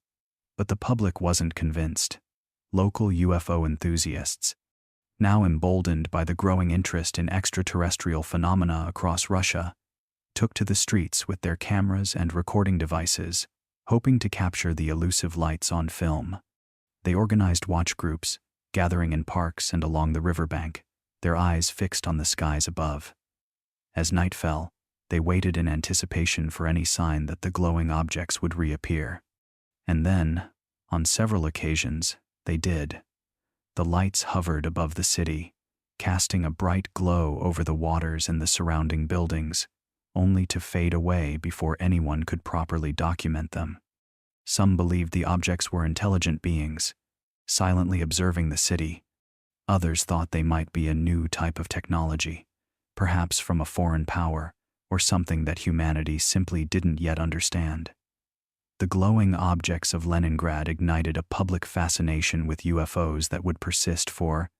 But the public wasn't convinced. Local UFO enthusiasts, now emboldened by the growing interest in extraterrestrial phenomena across Russia, took to the streets with their cameras and recording devices, hoping to capture the elusive lights on film. They organized watch groups, gathering in parks and along the riverbank, their eyes fixed on the skies above. As night fell, they waited in anticipation for any sign that the glowing objects would reappear. And then, on several occasions, they did. The lights hovered above the city, casting a bright glow over the waters and the surrounding buildings, only to fade away before anyone could properly document them. Some believed the objects were intelligent beings, silently observing the city. Others thought they might be a new type of technology, perhaps from a foreign power, or something that humanity simply didn't yet understand. The glowing objects of Leningrad ignited a public fascination with UFOs that would persist for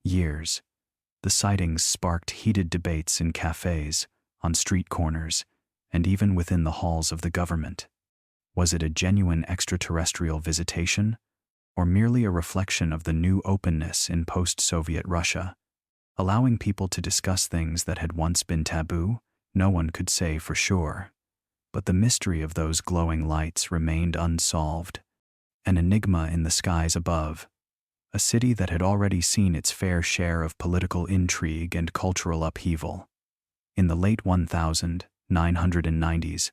years. The sightings sparked heated debates in cafes, on street corners, and even within the halls of the government. Was it a genuine extraterrestrial visitation, or merely a reflection of the new openness in post-Soviet Russia? Allowing people to discuss things that had once been taboo, no one could say for sure. But the mystery of those glowing lights remained unsolved. An enigma in the skies above. A city that had already seen its fair share of political intrigue and cultural upheaval. In the late 1990s,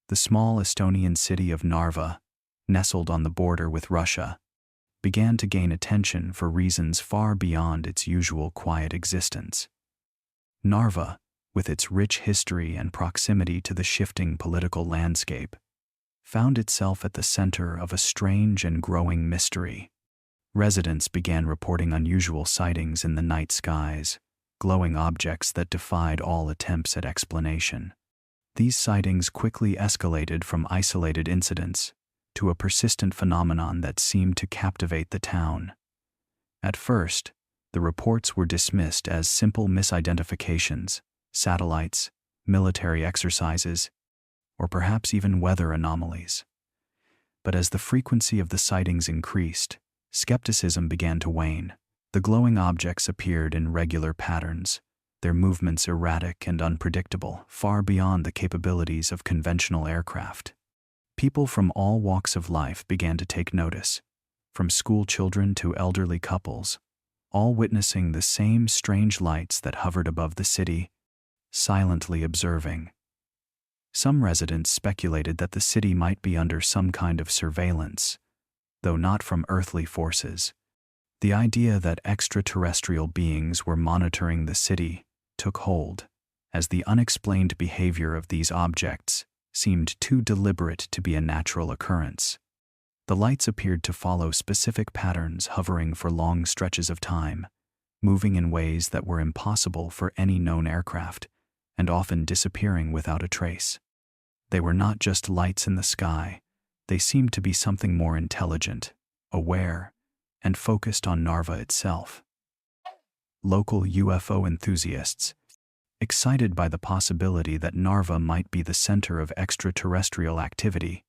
the small Estonian city of Narva, nestled on the border with Russia, began to gain attention for reasons far beyond its usual quiet existence. Narva, with its rich history and proximity to the shifting political landscape, found itself at the center of a strange and growing mystery. Residents began reporting unusual sightings in the night skies, glowing objects that defied all attempts at explanation. These sightings quickly escalated from isolated incidents to a persistent phenomenon that seemed to captivate the town. At first, the reports were dismissed as simple misidentifications, satellites, military exercises, or perhaps even weather anomalies. But as the frequency of the sightings increased, skepticism began to wane. The glowing objects appeared in regular patterns, their movements erratic and unpredictable, far beyond the capabilities of conventional aircraft. People from all walks of life began to take notice, from school children to elderly couples, all witnessing the same strange lights that hovered above the city, silently observing. Some residents speculated that the city might be under some kind of surveillance, though not from earthly forces. The idea that extraterrestrial beings were monitoring the city took hold, as the unexplained behavior of these objects seemed too deliberate to be a natural occurrence. The lights appeared to follow specific patterns, hovering for long stretches of time, moving in ways that were impossible for any known aircraft, and often disappearing without a trace. They were not just lights in the sky, they seemed to be something more intelligent, aware, and focused on Narva itself. Local UFO enthusiasts, excited by the possibility that Narva might be the center of extraterrestrial activity,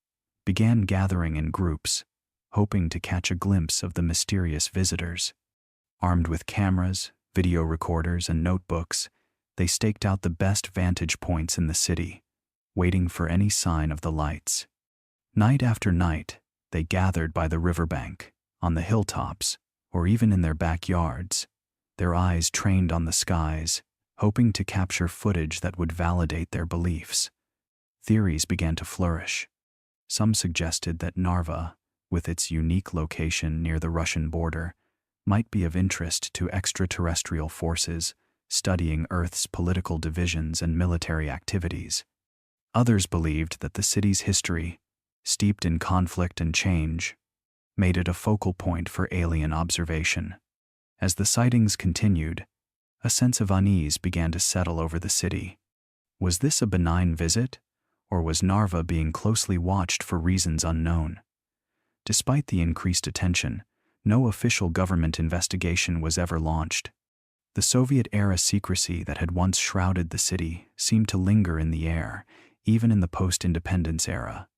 began gathering in groups, hoping to catch a glimpse of the mysterious visitors. Armed with cameras, video recorders, and notebooks, they staked out the best vantage points in the city, waiting for any sign of the lights. Night after night, they gathered by the riverbank, on the hilltops, or even in their backyards, their eyes trained on the skies, hoping to capture footage that would validate their beliefs. Theories began to flourish. Some suggested that Narva, with its unique location near the Russian border, might be of interest to extraterrestrial forces studying Earth's political divisions and military activities. Others believed that the city's history, steeped in conflict and change, made it a focal point for alien observation. As the sightings continued, a sense of unease began to settle over the city. Was this a benign visit, or was Narva being closely watched for reasons unknown? Despite the increased attention, no official government investigation was ever launched. The Soviet-era secrecy that had once shrouded the city seemed to linger in the air, even in the post-independence era.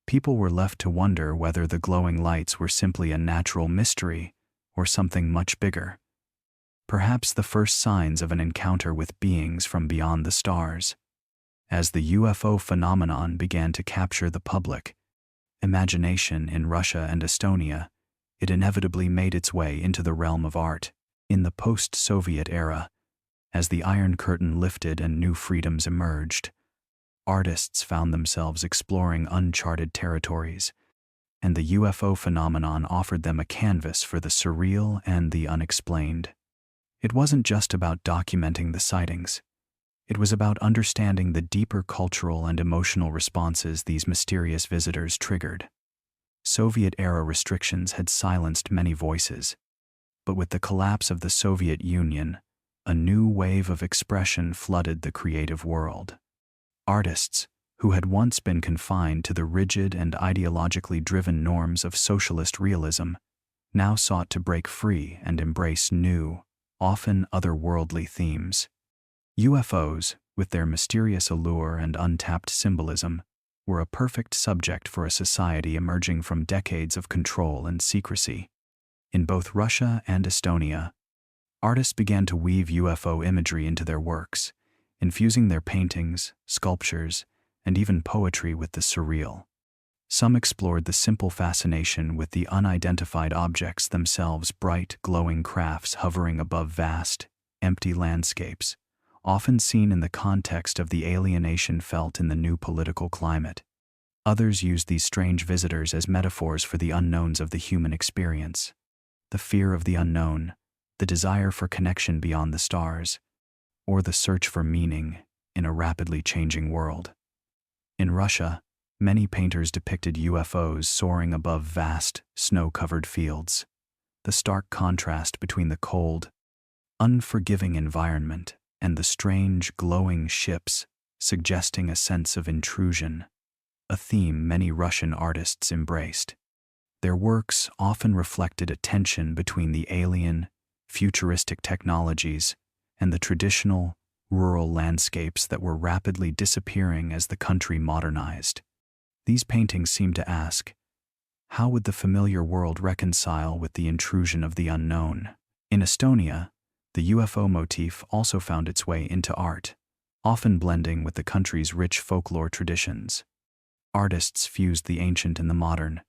People were left to wonder whether the glowing lights were simply a natural mystery or something much bigger. Perhaps the first signs of an encounter with beings from beyond the stars. As the UFO phenomenon began to capture the public imagination in Russia and Estonia, it inevitably made its way into the realm of art. In the post-Soviet era, as the Iron Curtain lifted and new freedoms emerged, artists found themselves exploring uncharted territories, and the UFO phenomenon offered them a canvas for the surreal and the unexplained. It wasn't just about documenting the sightings. It was about understanding the deeper cultural and emotional responses these mysterious visitors triggered. Soviet-era restrictions had silenced many voices, but with the collapse of the Soviet Union, a new wave of expression flooded the creative world. Artists, who had once been confined to the rigid and ideologically driven norms of socialist realism, now sought to break free and embrace new, often otherworldly themes. UFOs, with their mysterious allure and untapped symbolism, were a perfect subject for a society emerging from decades of control and secrecy. In both Russia and Estonia, artists began to weave UFO imagery into their works, infusing their paintings, sculptures, and even poetry with the surreal. Some explored the simple fascination with the unidentified objects themselves, bright, glowing crafts hovering above vast, empty landscapes, often seen in the context of the alienation felt in the new political climate. Others used these strange visitors as metaphors for the unknowns of the human experience. The fear of the unknown, the desire for connection beyond the stars, or the search for meaning in a rapidly changing world. In Russia, many painters depicted UFOs soaring above vast, snow-covered fields. The stark contrast between the cold, unforgiving environment and the strange, glowing ships suggesting a sense of intrusion, a theme many Russian artists embraced. Their works often reflected a tension between the alien, futuristic technologies and the traditional, rural landscapes that were rapidly disappearing as the country modernized. These paintings seemed to ask, how would the familiar world reconcile with the intrusion of the unknown? In Estonia, the UFO motif also found its way into art, often blending with the country's rich folklore traditions. Artists fused the ancient and the modern,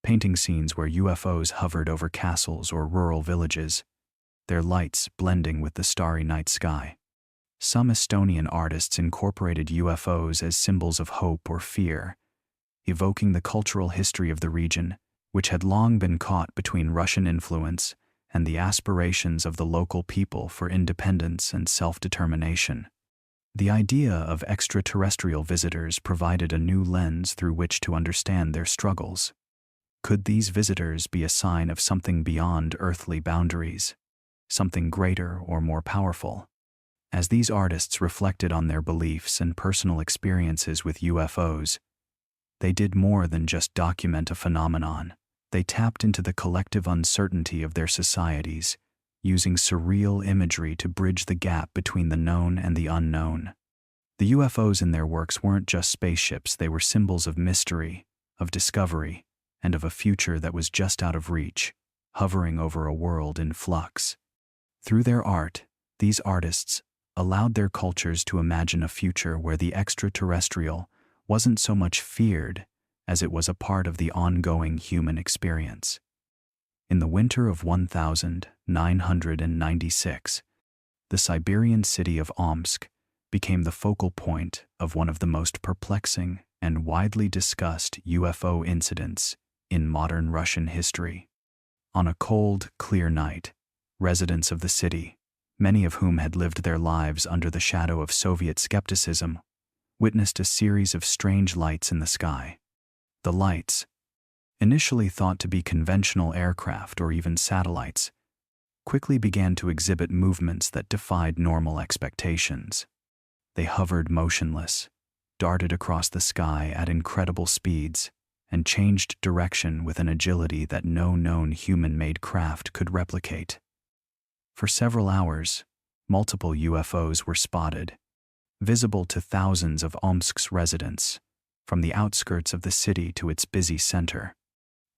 painting scenes where UFOs hovered over castles or rural villages, their lights blending with the starry night sky. Some Estonian artists incorporated UFOs as symbols of hope or fear, evoking the cultural history of the region, which had long been caught between Russian influence and the aspirations of the local people for independence and self-determination. The idea of extraterrestrial visitors provided a new lens through which to understand their struggles. Could these visitors be a sign of something beyond earthly boundaries, something greater or more powerful? As these artists reflected on their beliefs and personal experiences with UFOs, they did more than just document a phenomenon. They tapped into the collective uncertainty of their societies, using surreal imagery to bridge the gap between the known and the unknown. The UFOs in their works weren't just spaceships, they were symbols of mystery, of discovery, and of a future that was just out of reach, hovering over a world in flux. Through their art, these artists allowed their cultures to imagine a future where the extraterrestrial wasn't so much feared as it was a part of the ongoing human experience. In the winter of 1996, the Siberian city of Omsk became the focal point of one of the most perplexing and widely discussed UFO incidents in modern Russian history. On a cold, clear night, residents of the city, many of whom had lived their lives under the shadow of Soviet skepticism, witnessed a series of strange lights in the sky. The lights, initially thought to be conventional aircraft or even satellites, quickly began to exhibit movements that defied normal expectations. They hovered motionless, darted across the sky at incredible speeds, and changed direction with an agility that no known human-made craft could replicate. For several hours, multiple UFOs were spotted, visible to thousands of Omsk's residents, from the outskirts of the city to its busy center.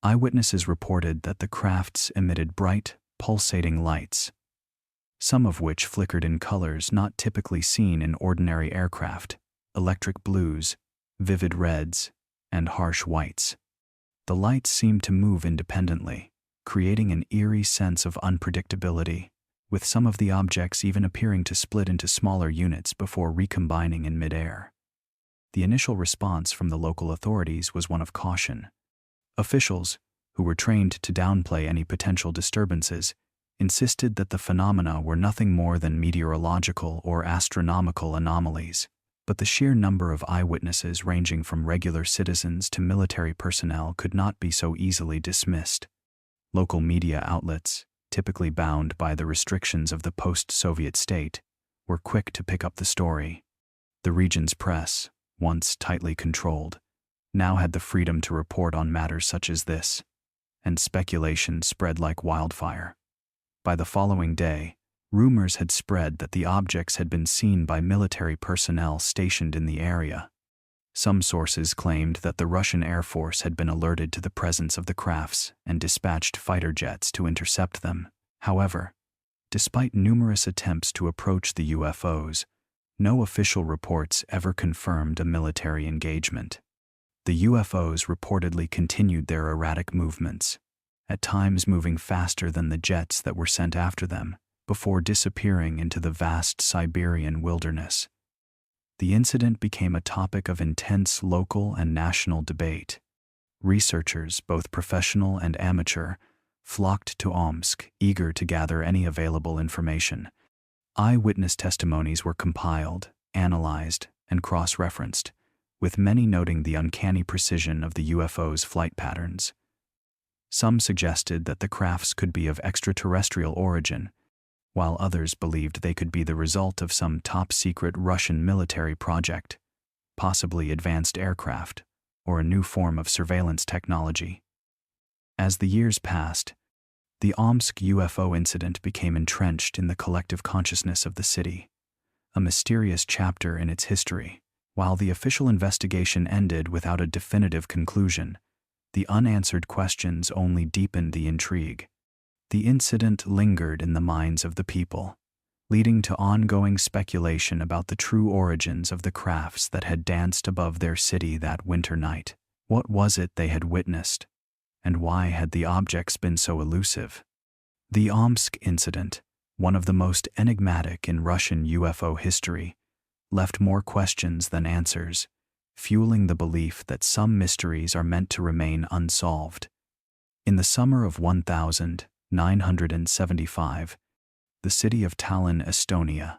Eyewitnesses reported that the crafts emitted bright, pulsating lights, some of which flickered in colors not typically seen in ordinary aircraft: electric blues, vivid reds, and harsh whites. The lights seemed to move independently, creating an eerie sense of unpredictability, with some of the objects even appearing to split into smaller units before recombining in midair. The initial response from the local authorities was one of caution. Officials, who were trained to downplay any potential disturbances, insisted that the phenomena were nothing more than meteorological or astronomical anomalies, but the sheer number of eyewitnesses ranging from regular citizens to military personnel could not be so easily dismissed. Local media outlets, typically bound by the restrictions of the post-Soviet state, were quick to pick up the story. The region's press, once tightly controlled, now had the freedom to report on matters such as this, and speculation spread like wildfire. By the following day, rumors had spread that the objects had been seen by military personnel stationed in the area. Some sources claimed that the Russian Air Force had been alerted to the presence of the crafts and dispatched fighter jets to intercept them. However, despite numerous attempts to approach the UFOs, no official reports ever confirmed a military engagement. The UFOs reportedly continued their erratic movements, at times moving faster than the jets that were sent after them, before disappearing into the vast Siberian wilderness. The incident became a topic of intense local and national debate. Researchers, both professional and amateur, flocked to Omsk, eager to gather any available information. Eyewitness testimonies were compiled, analyzed, and cross-referenced, with many noting the uncanny precision of the UFO's flight patterns. Some suggested that the crafts could be of extraterrestrial origin, while others believed they could be the result of some top-secret Russian military project, possibly advanced aircraft, or a new form of surveillance technology. As the years passed, the Omsk UFO incident became entrenched in the collective consciousness of the city, a mysterious chapter in its history. While the official investigation ended without a definitive conclusion, the unanswered questions only deepened the intrigue. The incident lingered in the minds of the people, leading to ongoing speculation about the true origins of the crafts that had danced above their city that winter night. What was it they had witnessed, and why had the objects been so elusive? The Omsk incident, one of the most enigmatic in Russian UFO history, left more questions than answers, fueling the belief that some mysteries are meant to remain unsolved. In the summer of 1975, the city of Tallinn, Estonia,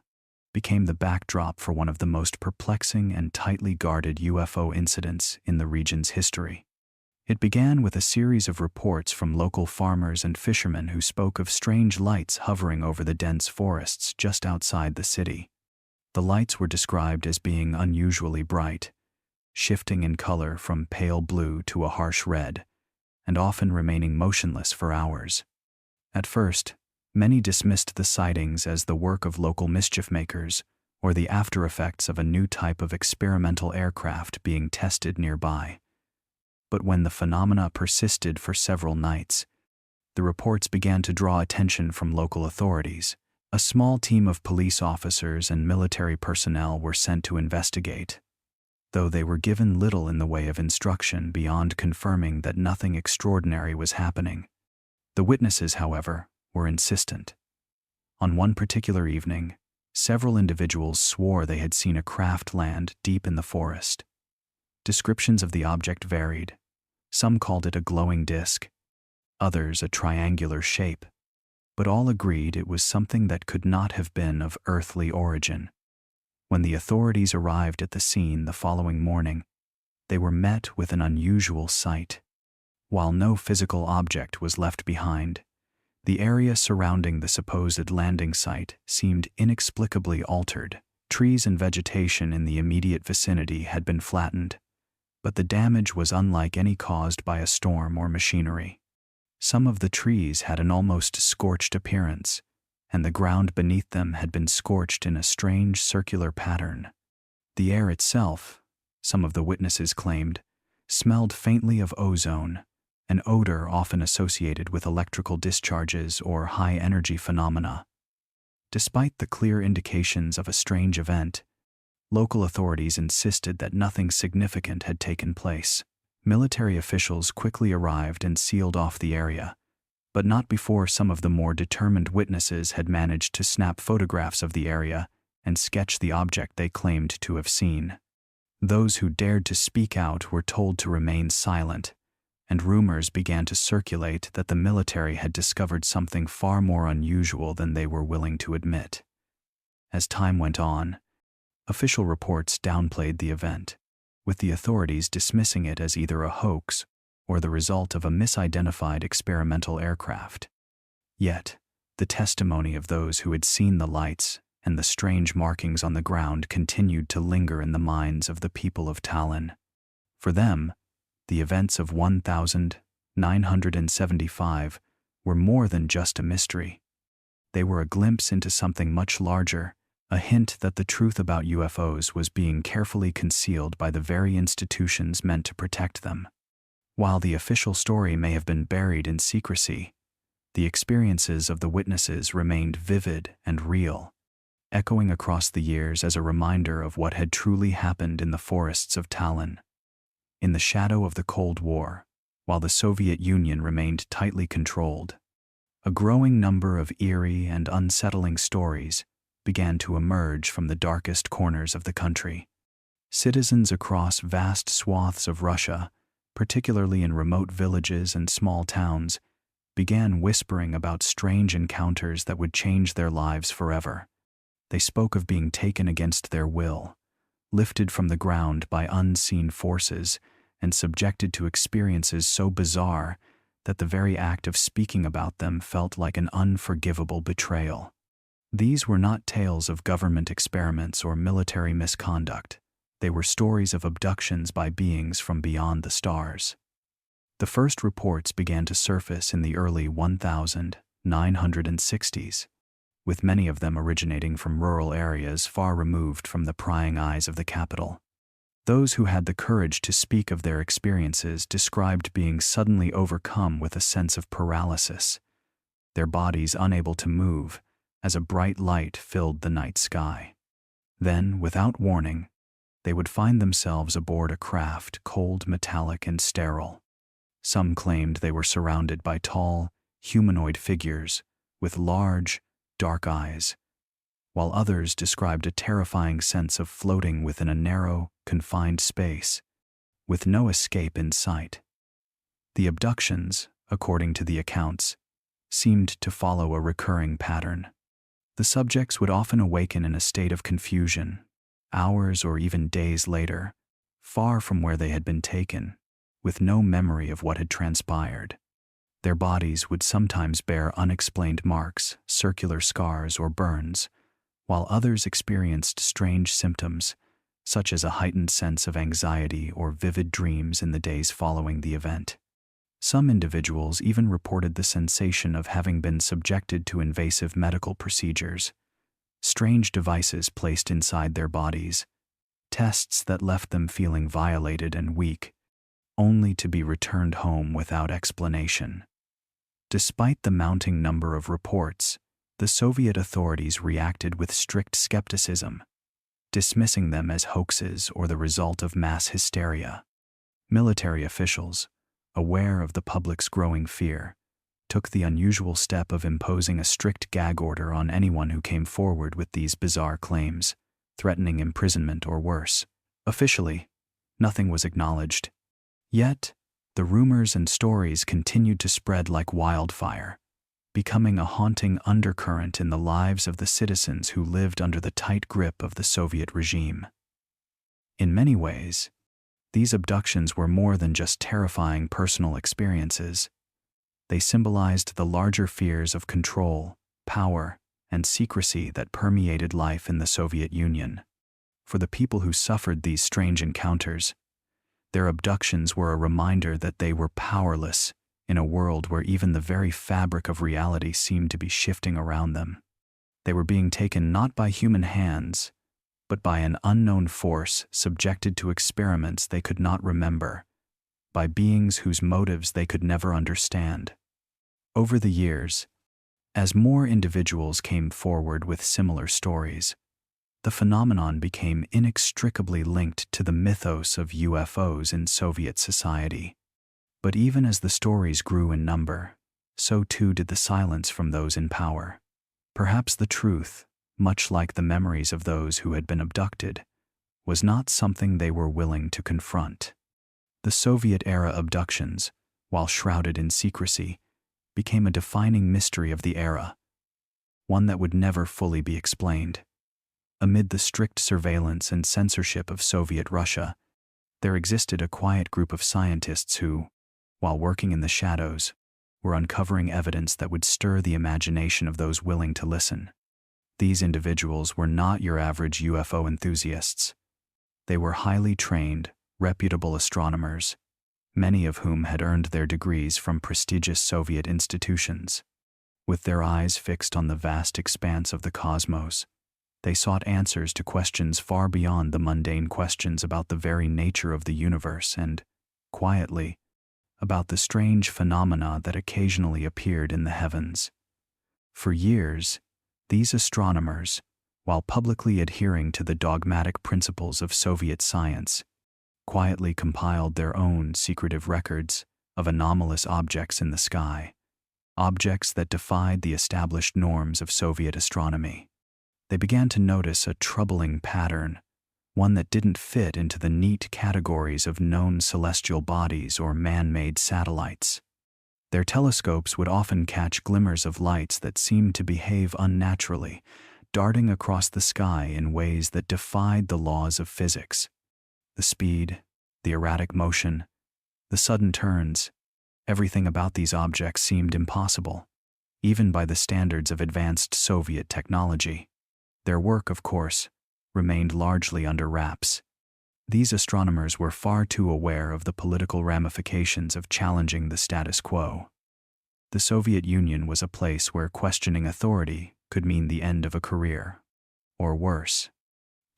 became the backdrop for one of the most perplexing and tightly guarded UFO incidents in the region's history. It began with a series of reports from local farmers and fishermen who spoke of strange lights hovering over the dense forests just outside the city. The lights were described as being unusually bright, shifting in color from pale blue to a harsh red, and often remaining motionless for hours. At first, many dismissed the sightings as the work of local mischief makers or the aftereffects of a new type of experimental aircraft being tested nearby. But when the phenomena persisted for several nights, the reports began to draw attention from local authorities. A small team of police officers and military personnel were sent to investigate, though they were given little in the way of instruction beyond confirming that nothing extraordinary was happening. The witnesses, however, were insistent. On one particular evening, several individuals swore they had seen a craft land deep in the forest. Descriptions of the object varied. Some called it a glowing disk, others a triangular shape, but all agreed it was something that could not have been of earthly origin. When the authorities arrived at the scene the following morning, they were met with an unusual sight. While no physical object was left behind, the area surrounding the supposed landing site seemed inexplicably altered. Trees and vegetation in the immediate vicinity had been flattened, but the damage was unlike any caused by a storm or machinery. Some of the trees had an almost scorched appearance, and the ground beneath them had been scorched in a strange circular pattern. The air itself, some of the witnesses claimed, smelled faintly of ozone, an odor often associated with electrical discharges or high-energy phenomena. Despite the clear indications of a strange event, local authorities insisted that nothing significant had taken place. Military officials quickly arrived and sealed off the area, but not before some of the more determined witnesses had managed to snap photographs of the area and sketch the object they claimed to have seen. Those who dared to speak out were told to remain silent, and rumors began to circulate that the military had discovered something far more unusual than they were willing to admit. As time went on, official reports downplayed the event, with the authorities dismissing it as either a hoax or the result of a misidentified experimental aircraft. Yet, the testimony of those who had seen the lights and the strange markings on the ground continued to linger in the minds of the people of Tallinn. For them, the events of 1975 were more than just a mystery. They were a glimpse into something much larger, a hint that the truth about UFOs was being carefully concealed by the very institutions meant to protect them. While the official story may have been buried in secrecy, the experiences of the witnesses remained vivid and real, echoing across the years as a reminder of what had truly happened in the forests of Tallinn. In the shadow of the Cold War, while the Soviet Union remained tightly controlled, a growing number of eerie and unsettling stories began to emerge from the darkest corners of the country. Citizens across vast swaths of Russia, particularly in remote villages and small towns, began whispering about strange encounters that would change their lives forever. They spoke of being taken against their will, lifted from the ground by unseen forces, and subjected to experiences so bizarre that the very act of speaking about them felt like an unforgivable betrayal. These were not tales of government experiments or military misconduct. They were stories of abductions by beings from beyond the stars. The first reports began to surface in the early 1960s, with many of them originating from rural areas far removed from the prying eyes of the capital. Those who had the courage to speak of their experiences described being suddenly overcome with a sense of paralysis, their bodies unable to move as a bright light filled the night sky. Then, without warning, they would find themselves aboard a craft cold, metallic, and sterile. Some claimed they were surrounded by tall, humanoid figures with large, dark eyes, while others described a terrifying sense of floating within a narrow, confined space, with no escape in sight. The abductions, according to the accounts, seemed to follow a recurring pattern. The subjects would often awaken in a state of confusion, hours or even days later, far from where they had been taken, with no memory of what had transpired. Their bodies would sometimes bear unexplained marks, circular scars, or burns, while others experienced strange symptoms, such as a heightened sense of anxiety or vivid dreams in the days following the event. Some individuals even reported the sensation of having been subjected to invasive medical procedures, strange devices placed inside their bodies, tests that left them feeling violated and weak, only to be returned home without explanation. Despite the mounting number of reports, the Soviet authorities reacted with strict skepticism, dismissing them as hoaxes or the result of mass hysteria. Military officials, aware of the public's growing fear, took the unusual step of imposing a strict gag order on anyone who came forward with these bizarre claims, threatening imprisonment or worse. Officially, nothing was acknowledged. Yet, the rumors and stories continued to spread like wildfire, becoming a haunting undercurrent in the lives of the citizens who lived under the tight grip of the Soviet regime. In many ways, these abductions were more than just terrifying personal experiences. They symbolized the larger fears of control, power, and secrecy that permeated life in the Soviet Union. For the people who suffered these strange encounters, their abductions were a reminder that they were powerless in a world where even the very fabric of reality seemed to be shifting around them. They were being taken not by human hands, but by an unknown force subjected to experiments they could not remember, by beings whose motives they could never understand. Over the years, as more individuals came forward with similar stories, the phenomenon became inextricably linked to the mythos of UFOs in Soviet society. But even as the stories grew in number, so too did the silence from those in power. Perhaps the truth, much like the memories of those who had been abducted, was not something they were willing to confront. The Soviet-era abductions, while shrouded in secrecy, became a defining mystery of the era, one that would never fully be explained. Amid the strict surveillance and censorship of Soviet Russia, there existed a quiet group of scientists who, while working in the shadows, were uncovering evidence that would stir the imagination of those willing to listen. These individuals were not your average UFO enthusiasts. They were highly trained, reputable astronomers, many of whom had earned their degrees from prestigious Soviet institutions. With their eyes fixed on the vast expanse of the cosmos, they sought answers to questions far beyond the mundane questions about the very nature of the universe and, quietly, about the strange phenomena that occasionally appeared in the heavens. For years, these astronomers, while publicly adhering to the dogmatic principles of Soviet science, quietly compiled their own secretive records of anomalous objects in the sky, objects that defied the established norms of Soviet astronomy. They began to notice a troubling pattern, one that didn't fit into the neat categories of known celestial bodies or man-made satellites. Their telescopes would often catch glimmers of lights that seemed to behave unnaturally, darting across the sky in ways that defied the laws of physics. The speed, the erratic motion, the sudden turns, everything about these objects seemed impossible, even by the standards of advanced Soviet technology. Their work, of course, remained largely under wraps. These astronomers were far too aware of the political ramifications of challenging the status quo. The Soviet Union was a place where questioning authority could mean the end of a career, or worse.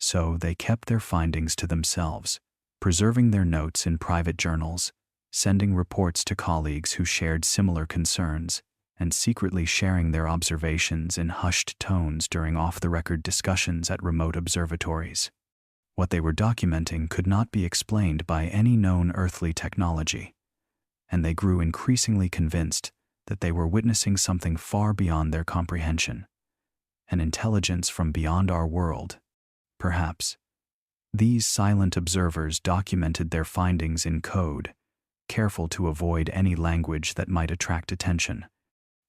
So they kept their findings to themselves, preserving their notes in private journals, sending reports to colleagues who shared similar concerns, and secretly sharing their observations in hushed tones during off-the-record discussions at remote observatories. What they were documenting could not be explained by any known earthly technology, and they grew increasingly convinced that they were witnessing something far beyond their comprehension, an intelligence from beyond our world. Perhaps. These silent observers documented their findings in code, careful to avoid any language that might attract attention.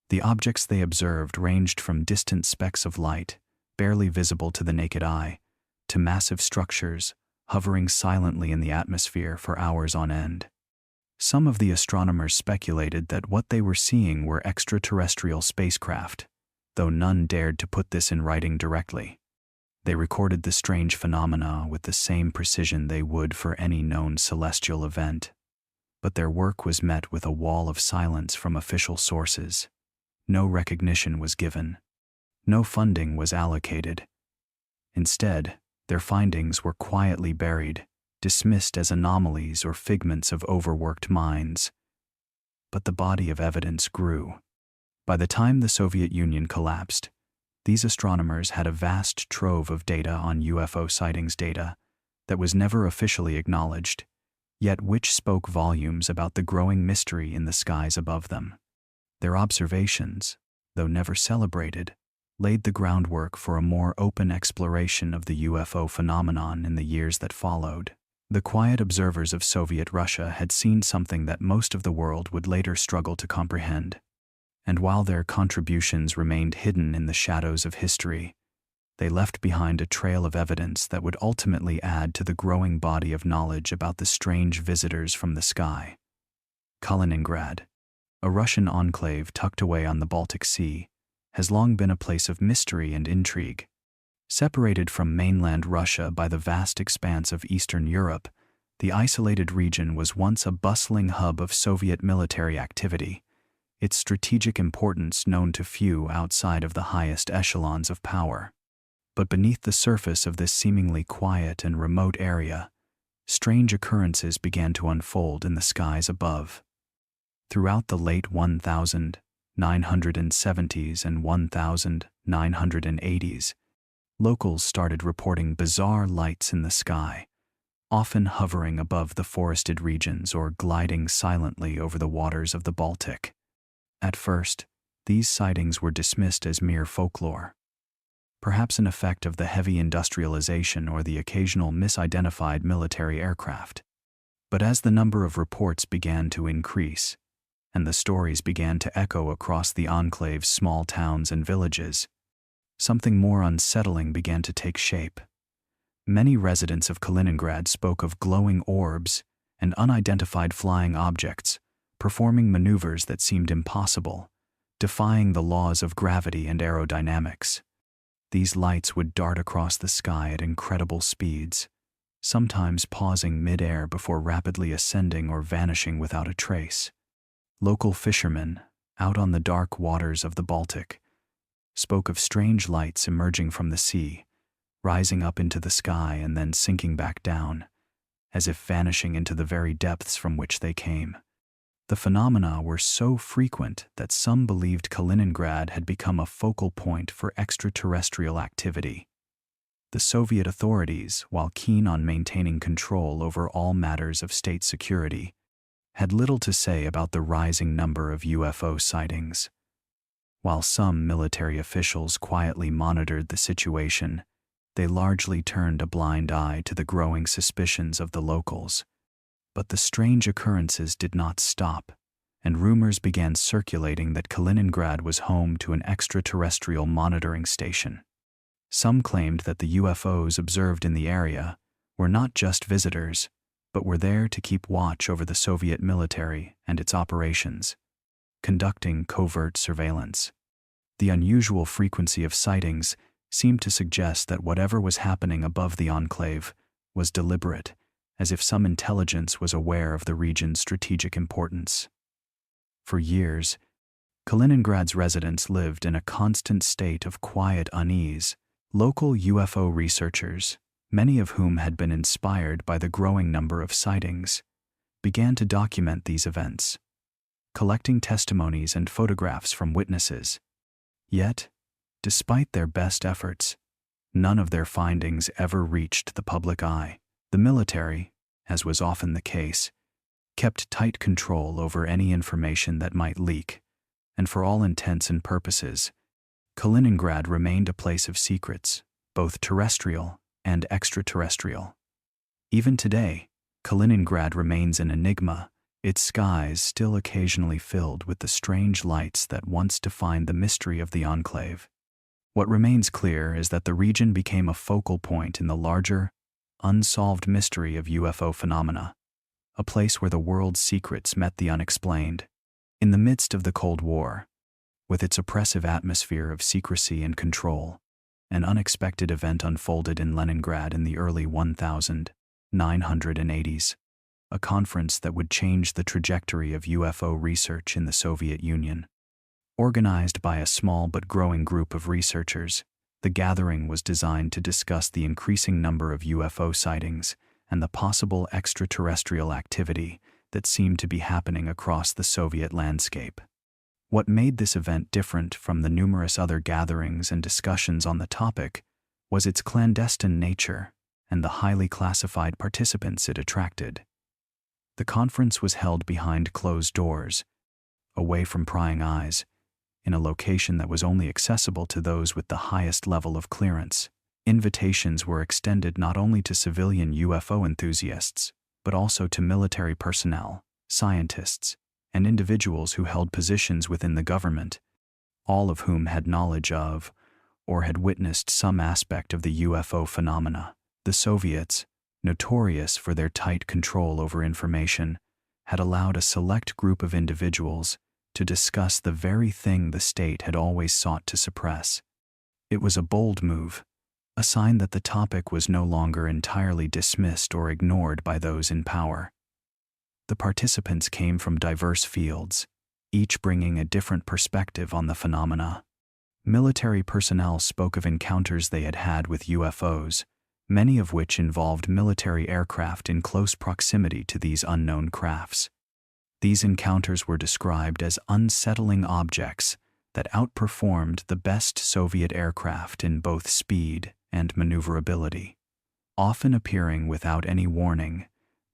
The objects they observed ranged from distant specks of light, barely visible to the naked eye, to massive structures, hovering silently in the atmosphere for hours on end. Some of the astronomers speculated that what they were seeing were extraterrestrial spacecraft, though none dared to put this in writing directly. They recorded the strange phenomena with the same precision they would for any known celestial event. But their work was met with a wall of silence from official sources. No recognition was given. No funding was allocated. Instead, their findings were quietly buried, dismissed as anomalies or figments of overworked minds. But the body of evidence grew. By the time the Soviet Union collapsed, these astronomers had a vast trove of data on UFO sightings data that was never officially acknowledged, yet which spoke volumes about the growing mystery in the skies above them. Their observations, though never celebrated, laid the groundwork for a more open exploration of the UFO phenomenon in the years that followed. The quiet observers of Soviet Russia had seen something that most of the world would later struggle to comprehend. And while their contributions remained hidden in the shadows of history, they left behind a trail of evidence that would ultimately add to the growing body of knowledge about the strange visitors from the sky. Kaliningrad, a Russian enclave tucked away on the Baltic Sea, has long been a place of mystery and intrigue. Separated from mainland Russia by the vast expanse of Eastern Europe, the isolated region was once a bustling hub of Soviet military activity, its strategic importance known to few outside of the highest echelons of power. But beneath the surface of this seemingly quiet and remote area, strange occurrences began to unfold in the skies above. Throughout the late 1970s and 1980s, locals started reporting bizarre lights in the sky, often hovering above the forested regions or gliding silently over the waters of the Baltic. At first, these sightings were dismissed as mere folklore, perhaps an effect of the heavy industrialization or the occasional misidentified military aircraft. But as the number of reports began to increase, and the stories began to echo across the enclave's small towns and villages, something more unsettling began to take shape. Many residents of Kaliningrad spoke of glowing orbs and unidentified flying objects, performing maneuvers that seemed impossible, defying the laws of gravity and aerodynamics. These lights would dart across the sky at incredible speeds, sometimes pausing mid-air before rapidly ascending or vanishing without a trace. Local fishermen, out on the dark waters of the Baltic, spoke of strange lights emerging from the sea, rising up into the sky and then sinking back down, as if vanishing into the very depths from which they came. The phenomena were so frequent that some believed Kaliningrad had become a focal point for extraterrestrial activity. The Soviet authorities, while keen on maintaining control over all matters of state security, had little to say about the rising number of UFO sightings. While some military officials quietly monitored the situation, they largely turned a blind eye to the growing suspicions of the locals. But the strange occurrences did not stop, and rumors began circulating that Kaliningrad was home to an extraterrestrial monitoring station. Some claimed that the UFOs observed in the area were not just visitors, but were there to keep watch over the Soviet military and its operations, conducting covert surveillance. The unusual frequency of sightings seemed to suggest that whatever was happening above the enclave was deliberate, as if some intelligence was aware of the region's strategic importance. For years, Kaliningrad's residents lived in a constant state of quiet unease. Local UFO researchers, many of whom had been inspired by the growing number of sightings, began to document these events, collecting testimonies and photographs from witnesses. Yet, despite their best efforts, none of their findings ever reached the public eye. The military, as was often the case, kept tight control over any information that might leak, and for all intents and purposes, Kaliningrad remained a place of secrets, both terrestrial and extraterrestrial. Even today, Kaliningrad remains an enigma, its skies still occasionally filled with the strange lights that once defined the mystery of the enclave. What remains clear is that the region became a focal point in the larger, unsolved mystery of UFO phenomena, a place where the world's secrets met the unexplained. In the midst of the Cold War, with its oppressive atmosphere of secrecy and control, an unexpected event unfolded in Leningrad in the early 1980s, a conference that would change the trajectory of UFO research in the Soviet Union. Organized by a small but growing group of researchers, the gathering was designed to discuss the increasing number of UFO sightings and the possible extraterrestrial activity that seemed to be happening across the Soviet landscape. What made this event different from the numerous other gatherings and discussions on the topic was its clandestine nature and the highly classified participants it attracted. The conference was held behind closed doors, away from prying eyes, in a location that was only accessible to those with the highest level of clearance. Invitations were extended not only to civilian UFO enthusiasts, but also to military personnel, scientists, and individuals who held positions within the government, all of whom had knowledge of or had witnessed some aspect of the UFO phenomena. The Soviets, notorious for their tight control over information, had allowed a select group of individuals to discuss the very thing the state had always sought to suppress. It was a bold move, a sign that the topic was no longer entirely dismissed or ignored by those in power. The participants came from diverse fields, each bringing a different perspective on the phenomena. Military personnel spoke of encounters they had had with UFOs, many of which involved military aircraft in close proximity to these unknown crafts. These encounters were described as unsettling objects that outperformed the best Soviet aircraft in both speed and maneuverability, often appearing without any warning,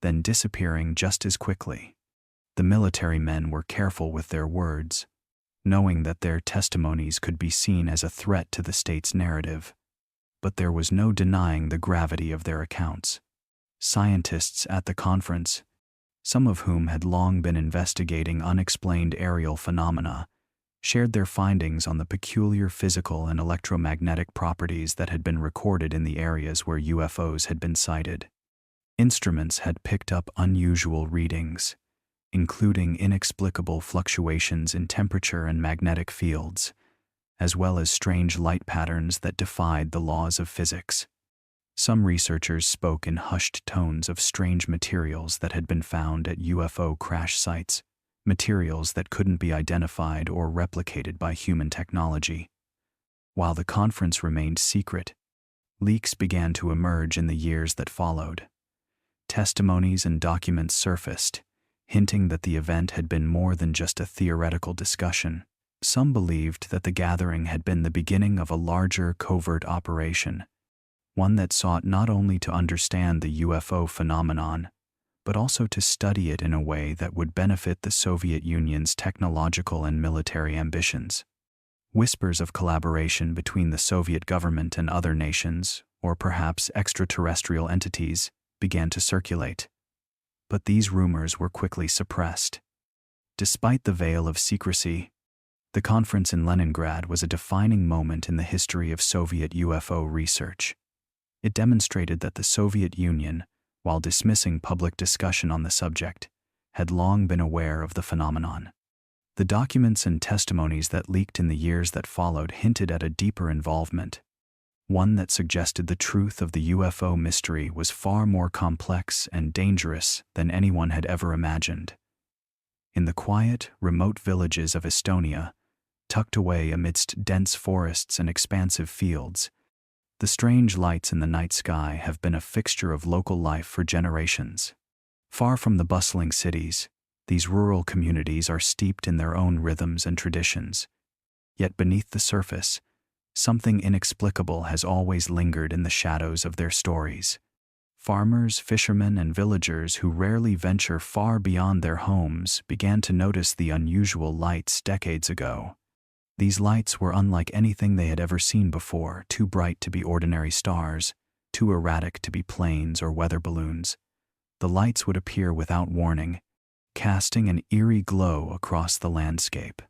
then disappearing just as quickly. The military men were careful with their words, knowing that their testimonies could be seen as a threat to the state's narrative, but there was no denying the gravity of their accounts. Scientists at the conference, some of whom had long been investigating unexplained aerial phenomena, shared their findings on the peculiar physical and electromagnetic properties that had been recorded in the areas where UFOs had been sighted. Instruments had picked up unusual readings, including inexplicable fluctuations in temperature and magnetic fields, as well as strange light patterns that defied the laws of physics. Some researchers spoke in hushed tones of strange materials that had been found at UFO crash sites, materials that couldn't be identified or replicated by human technology. While the conference remained secret, leaks began to emerge in the years that followed. Testimonies and documents surfaced, hinting that the event had been more than just a theoretical discussion. Some believed that the gathering had been the beginning of a larger covert operation, one that sought not only to understand the UFO phenomenon, but also to study it in a way that would benefit the Soviet Union's technological and military ambitions. Whispers of collaboration between the Soviet government and other nations, or perhaps extraterrestrial entities, began to circulate. But these rumors were quickly suppressed. Despite the veil of secrecy, the conference in Leningrad was a defining moment in the history of Soviet UFO research. It demonstrated that the Soviet Union, while dismissing public discussion on the subject, had long been aware of the phenomenon. The documents and testimonies that leaked in the years that followed hinted at a deeper involvement, one that suggested the truth of the UFO mystery was far more complex and dangerous than anyone had ever imagined. In the quiet, remote villages of Estonia, tucked away amidst dense forests and expansive fields, the strange lights in the night sky have been a fixture of local life for generations. Far from the bustling cities, these rural communities are steeped in their own rhythms and traditions. Yet beneath the surface, something inexplicable has always lingered in the shadows of their stories. Farmers, fishermen, and villagers who rarely venture far beyond their homes began to notice the unusual lights decades ago. These lights were unlike anything they had ever seen before, too bright to be ordinary stars, too erratic to be planes or weather balloons. The lights would appear without warning, casting an eerie glow across the landscape.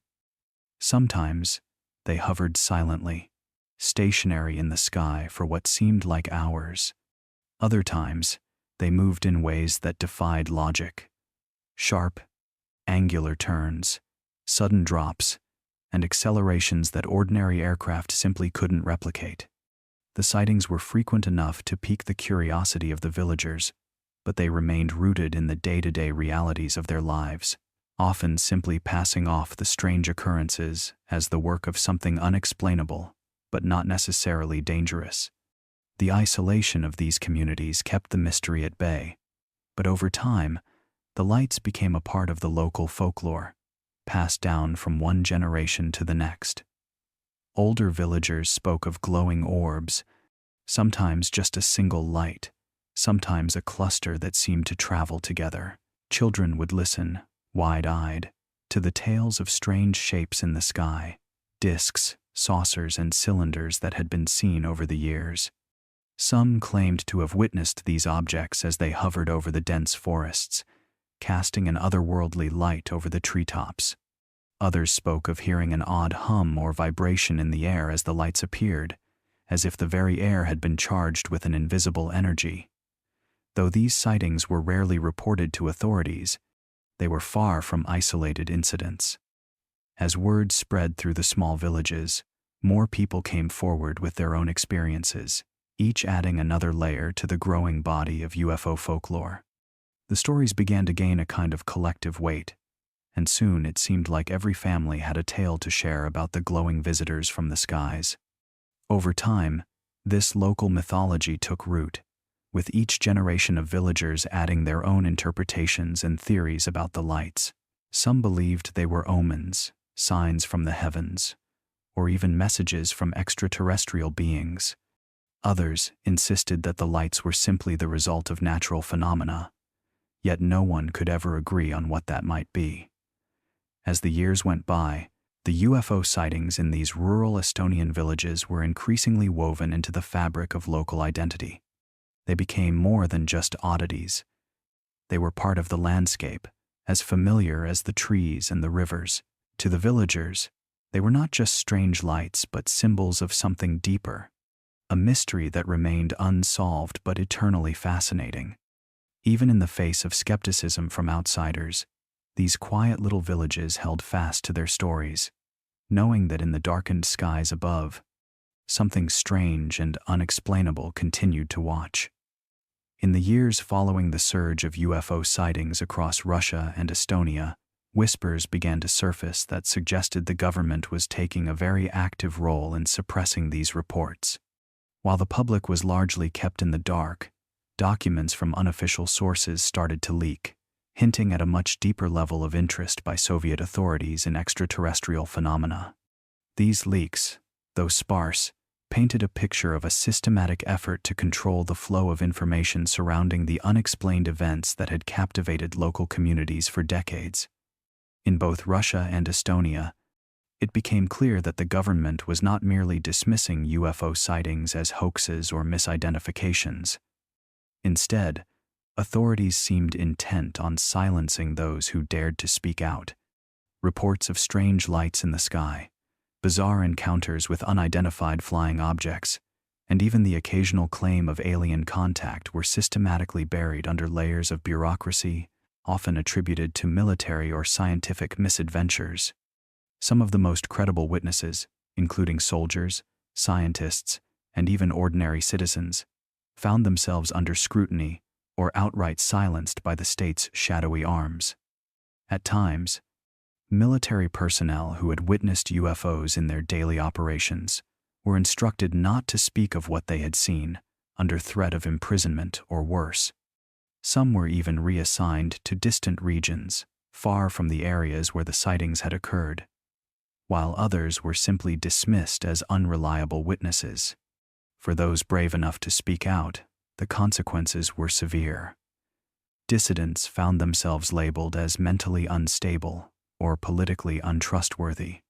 Sometimes they hovered silently, stationary in the sky for what seemed like hours. Other times, they moved in ways that defied logic. Sharp, angular turns, sudden drops, and accelerations that ordinary aircraft simply couldn't replicate. The sightings were frequent enough to pique the curiosity of the villagers, but they remained rooted in the day-to-day realities of their lives, often simply passing off the strange occurrences as the work of something unexplainable, but not necessarily dangerous. The isolation of these communities kept the mystery at bay, but over time, the lights became a part of the local folklore, passed down from one generation to the next. Older villagers spoke of glowing orbs, sometimes just a single light, sometimes a cluster that seemed to travel together. Children would listen, wide-eyed, to the tales of strange shapes in the sky, disks, saucers, and cylinders that had been seen over the years. Some claimed to have witnessed these objects as they hovered over the dense forests, casting an otherworldly light over the treetops. Others spoke of hearing an odd hum or vibration in the air as the lights appeared, as if the very air had been charged with an invisible energy. Though these sightings were rarely reported to authorities, they were far from isolated incidents. As word spread through the small villages, more people came forward with their own experiences, each adding another layer to the growing body of UFO folklore. The stories began to gain a kind of collective weight, and soon it seemed like every family had a tale to share about the glowing visitors from the skies. Over time, this local mythology took root, with each generation of villagers adding their own interpretations and theories about the lights. Some believed they were omens, signs from the heavens, or even messages from extraterrestrial beings. Others insisted that the lights were simply the result of natural phenomena, yet no one could ever agree on what that might be. As the years went by, the UFO sightings in these rural Estonian villages were increasingly woven into the fabric of local identity. They became more than just oddities. They were part of the landscape, as familiar as the trees and the rivers. To the villagers, they were not just strange lights but symbols of something deeper, a mystery that remained unsolved but eternally fascinating. Even in the face of skepticism from outsiders, these quiet little villages held fast to their stories, knowing that in the darkened skies above, something strange and unexplainable continued to watch. In the years following the surge of UFO sightings across Russia and Estonia, whispers began to surface that suggested the government was taking a very active role in suppressing these reports. While the public was largely kept in the dark, documents from unofficial sources started to leak, hinting at a much deeper level of interest by Soviet authorities in extraterrestrial phenomena. These leaks, though sparse, painted a picture of a systematic effort to control the flow of information surrounding the unexplained events that had captivated local communities for decades. In both Russia and Estonia, it became clear that the government was not merely dismissing UFO sightings as hoaxes or misidentifications. Instead, authorities seemed intent on silencing those who dared to speak out. Reports of strange lights in the sky, bizarre encounters with unidentified flying objects, and even the occasional claim of alien contact were systematically buried under layers of bureaucracy, often attributed to military or scientific misadventures. Some of the most credible witnesses, including soldiers, scientists, and even ordinary citizens, found themselves under scrutiny or outright silenced by the state's shadowy arms. At times, military personnel who had witnessed UFOs in their daily operations were instructed not to speak of what they had seen, under threat of imprisonment or worse. Some were even reassigned to distant regions, far from the areas where the sightings had occurred, while others were simply dismissed as unreliable witnesses. For those brave enough to speak out, the consequences were severe. Dissidents found themselves labeled as mentally unstable or politically untrustworthy.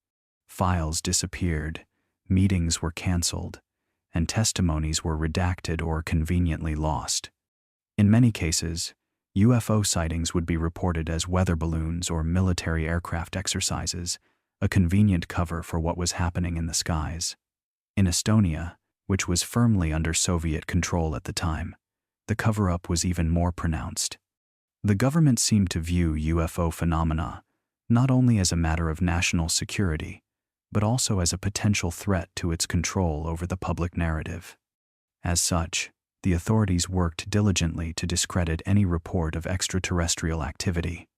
Files disappeared, meetings were canceled, and testimonies were redacted or conveniently lost. In many cases, UFO sightings would be reported as weather balloons or military aircraft exercises, a convenient cover for what was happening in the skies. In Estonia, which was firmly under Soviet control at the time, the cover-up was even more pronounced. The government seemed to view UFO phenomena not only as a matter of national security, but also as a potential threat to its control over the public narrative. As such, the authorities worked diligently to discredit any report of extraterrestrial activity.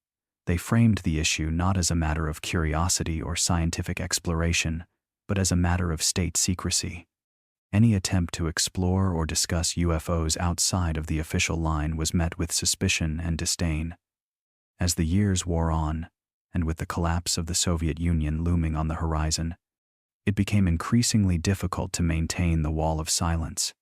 They framed the issue not as a matter of curiosity or scientific exploration, but as a matter of state secrecy. Any attempt to explore or discuss UFOs outside of the official line was met with suspicion and disdain. As the years wore on, and with the collapse of the Soviet Union looming on the horizon, it became increasingly difficult to maintain the wall of silence.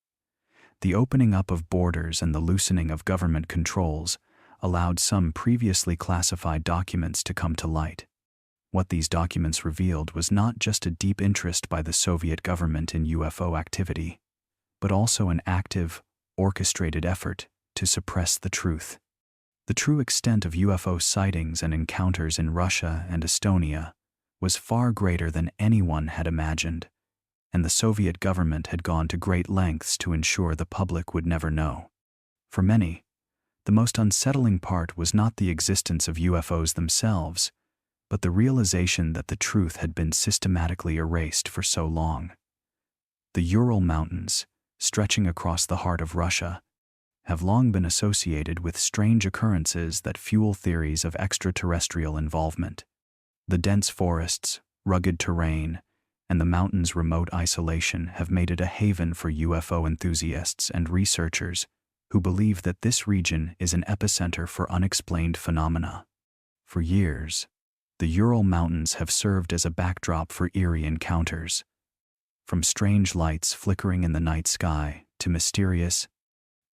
The opening up of borders and the loosening of government controls allowed some previously classified documents to come to light. What these documents revealed was not just a deep interest by the Soviet government in UFO activity, but also an active, orchestrated effort to suppress the truth. The true extent of UFO sightings and encounters in Russia and Estonia was far greater than anyone had imagined, and the Soviet government had gone to great lengths to ensure the public would never know. For many, the most unsettling part was not the existence of UFOs themselves, but the realization that the truth had been systematically erased for so long. The Ural Mountains, stretching across the heart of Russia, have long been associated with strange occurrences that fuel theories of extraterrestrial involvement. The dense forests, rugged terrain, and the mountains' remote isolation have made it a haven for UFO enthusiasts and researchers who believe that this region is an epicenter for unexplained phenomena. For years, the Ural Mountains have served as a backdrop for eerie encounters, from strange lights flickering in the night sky to mysterious,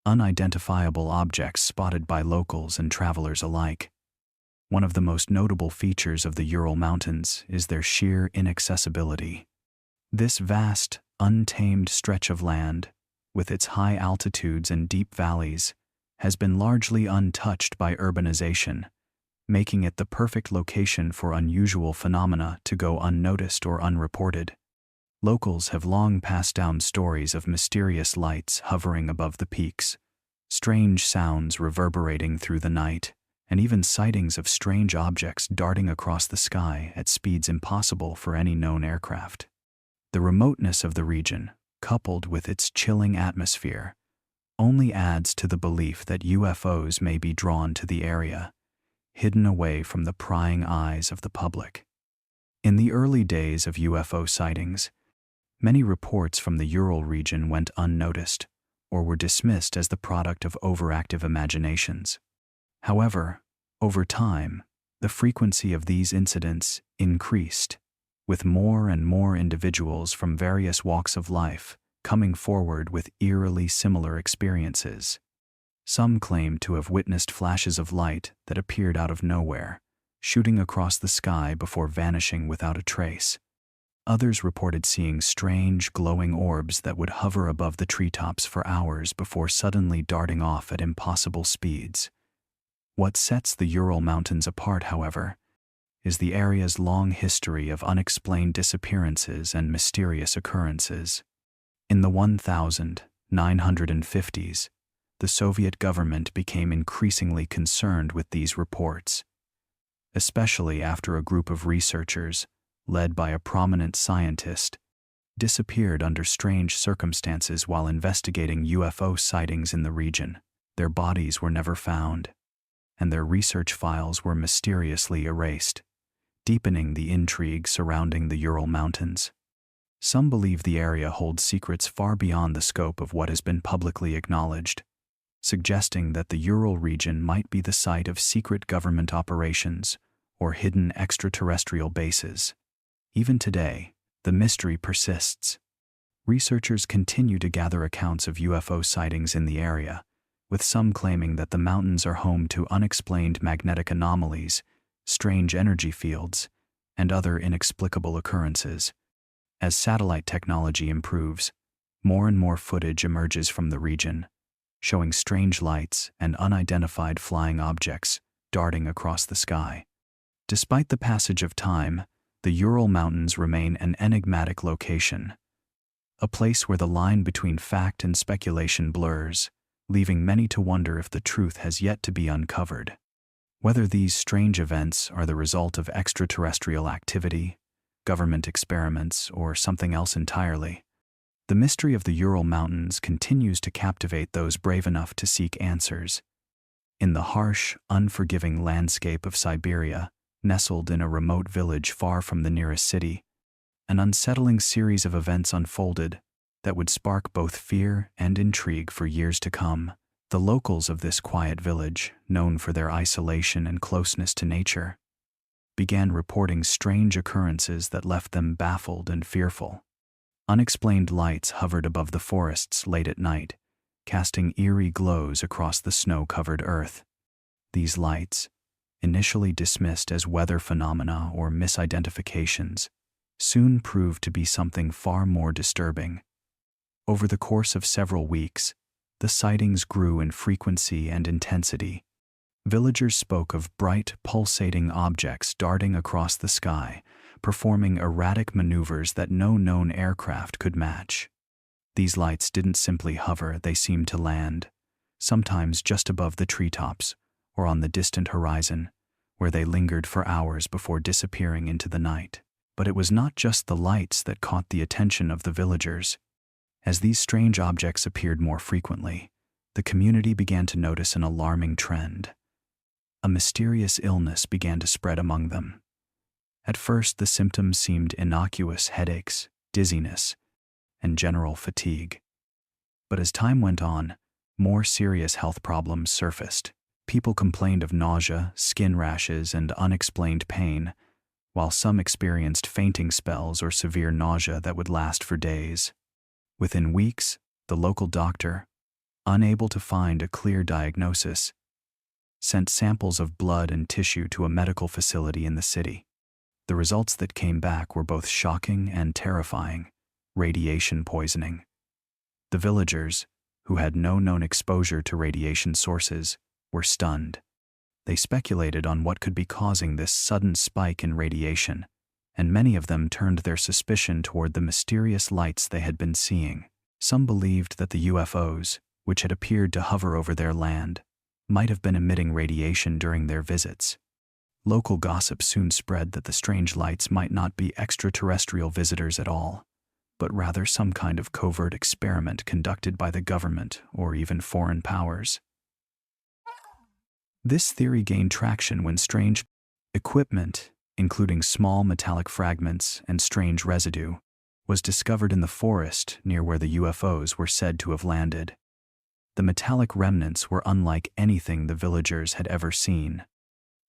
unidentifiable objects spotted by locals and travelers alike. One of the most notable features of the Ural Mountains is their sheer inaccessibility. This vast, untamed stretch of land, with its high altitudes and deep valleys, has been largely untouched by urbanization, making it the perfect location for unusual phenomena to go unnoticed or unreported. Locals have long passed down stories of mysterious lights hovering above the peaks, strange sounds reverberating through the night, and even sightings of strange objects darting across the sky at speeds impossible for any known aircraft. The remoteness of the region, coupled with its chilling atmosphere, only adds to the belief that UFOs may be drawn to the area, hidden away from the prying eyes of the public. In the early days of UFO sightings, many reports from the Ural region went unnoticed or were dismissed as the product of overactive imaginations. However, over time, the frequency of these incidents increased, with more and more individuals from various walks of life coming forward with eerily similar experiences. Some claimed to have witnessed flashes of light that appeared out of nowhere, shooting across the sky before vanishing without a trace. Others reported seeing strange, glowing orbs that would hover above the treetops for hours before suddenly darting off at impossible speeds. What sets the Ural Mountains apart, however, is the area's long history of unexplained disappearances and mysterious occurrences. In the 1950s, the Soviet government became increasingly concerned with these reports, especially after a group of researchers, led by a prominent scientist, disappeared under strange circumstances while investigating UFO sightings in the region. Their bodies were never found, and their research files were mysteriously erased, deepening the intrigue surrounding the Ural Mountains. Some believe the area holds secrets far beyond the scope of what has been publicly acknowledged, suggesting that the Ural region might be the site of secret government operations or hidden extraterrestrial bases. Even today, the mystery persists. Researchers continue to gather accounts of UFO sightings in the area, with some claiming that the mountains are home to unexplained magnetic anomalies, strange energy fields, and other inexplicable occurrences. As satellite technology improves, more and more footage emerges from the region, showing strange lights and unidentified flying objects darting across the sky. Despite the passage of time, the Ural Mountains remain an enigmatic location, a place where the line between fact and speculation blurs, leaving many to wonder if the truth has yet to be uncovered. Whether these strange events are the result of extraterrestrial activity, government experiments, or something else entirely, the mystery of the Ural Mountains continues to captivate those brave enough to seek answers. In the harsh, unforgiving landscape of Siberia, nestled in a remote village far from the nearest city, an unsettling series of events unfolded that would spark both fear and intrigue for years to come. The locals of this quiet village, known for their isolation and closeness to nature, began reporting strange occurrences that left them baffled and fearful. Unexplained lights hovered above the forests late at night, casting eerie glows across the snow-covered earth. These lights, initially dismissed as weather phenomena or misidentifications, soon proved to be something far more disturbing. Over the course of several weeks, the sightings grew in frequency and intensity. Villagers spoke of bright, pulsating objects darting across the sky, performing erratic maneuvers that no known aircraft could match. These lights didn't simply hover, they seemed to land, sometimes just above the treetops or on the distant horizon, where they lingered for hours before disappearing into the night. But it was not just the lights that caught the attention of the villagers. As these strange objects appeared more frequently, the community began to notice an alarming trend. A mysterious illness began to spread among them. At first, the symptoms seemed innocuous: headaches, dizziness, and general fatigue. But as time went on, more serious health problems surfaced. People complained of nausea, skin rashes, and unexplained pain, while some experienced fainting spells or severe nausea that would last for days. Within weeks, the local doctor, unable to find a clear diagnosis, sent samples of blood and tissue to a medical facility in the city. The results that came back were both shocking and terrifying: radiation poisoning. The villagers, who had no known exposure to radiation sources, were stunned. They speculated on what could be causing this sudden spike in radiation, and many of them turned their suspicion toward the mysterious lights they had been seeing. Some believed that the UFOs, which had appeared to hover over their land, might have been emitting radiation during their visits. Local gossip soon spread that the strange lights might not be extraterrestrial visitors at all, but rather some kind of covert experiment conducted by the government or even foreign powers. This theory gained traction when strange equipment, including small metallic fragments and strange residue, was discovered in the forest near where the UFOs were said to have landed. The metallic remnants were unlike anything the villagers had ever seen.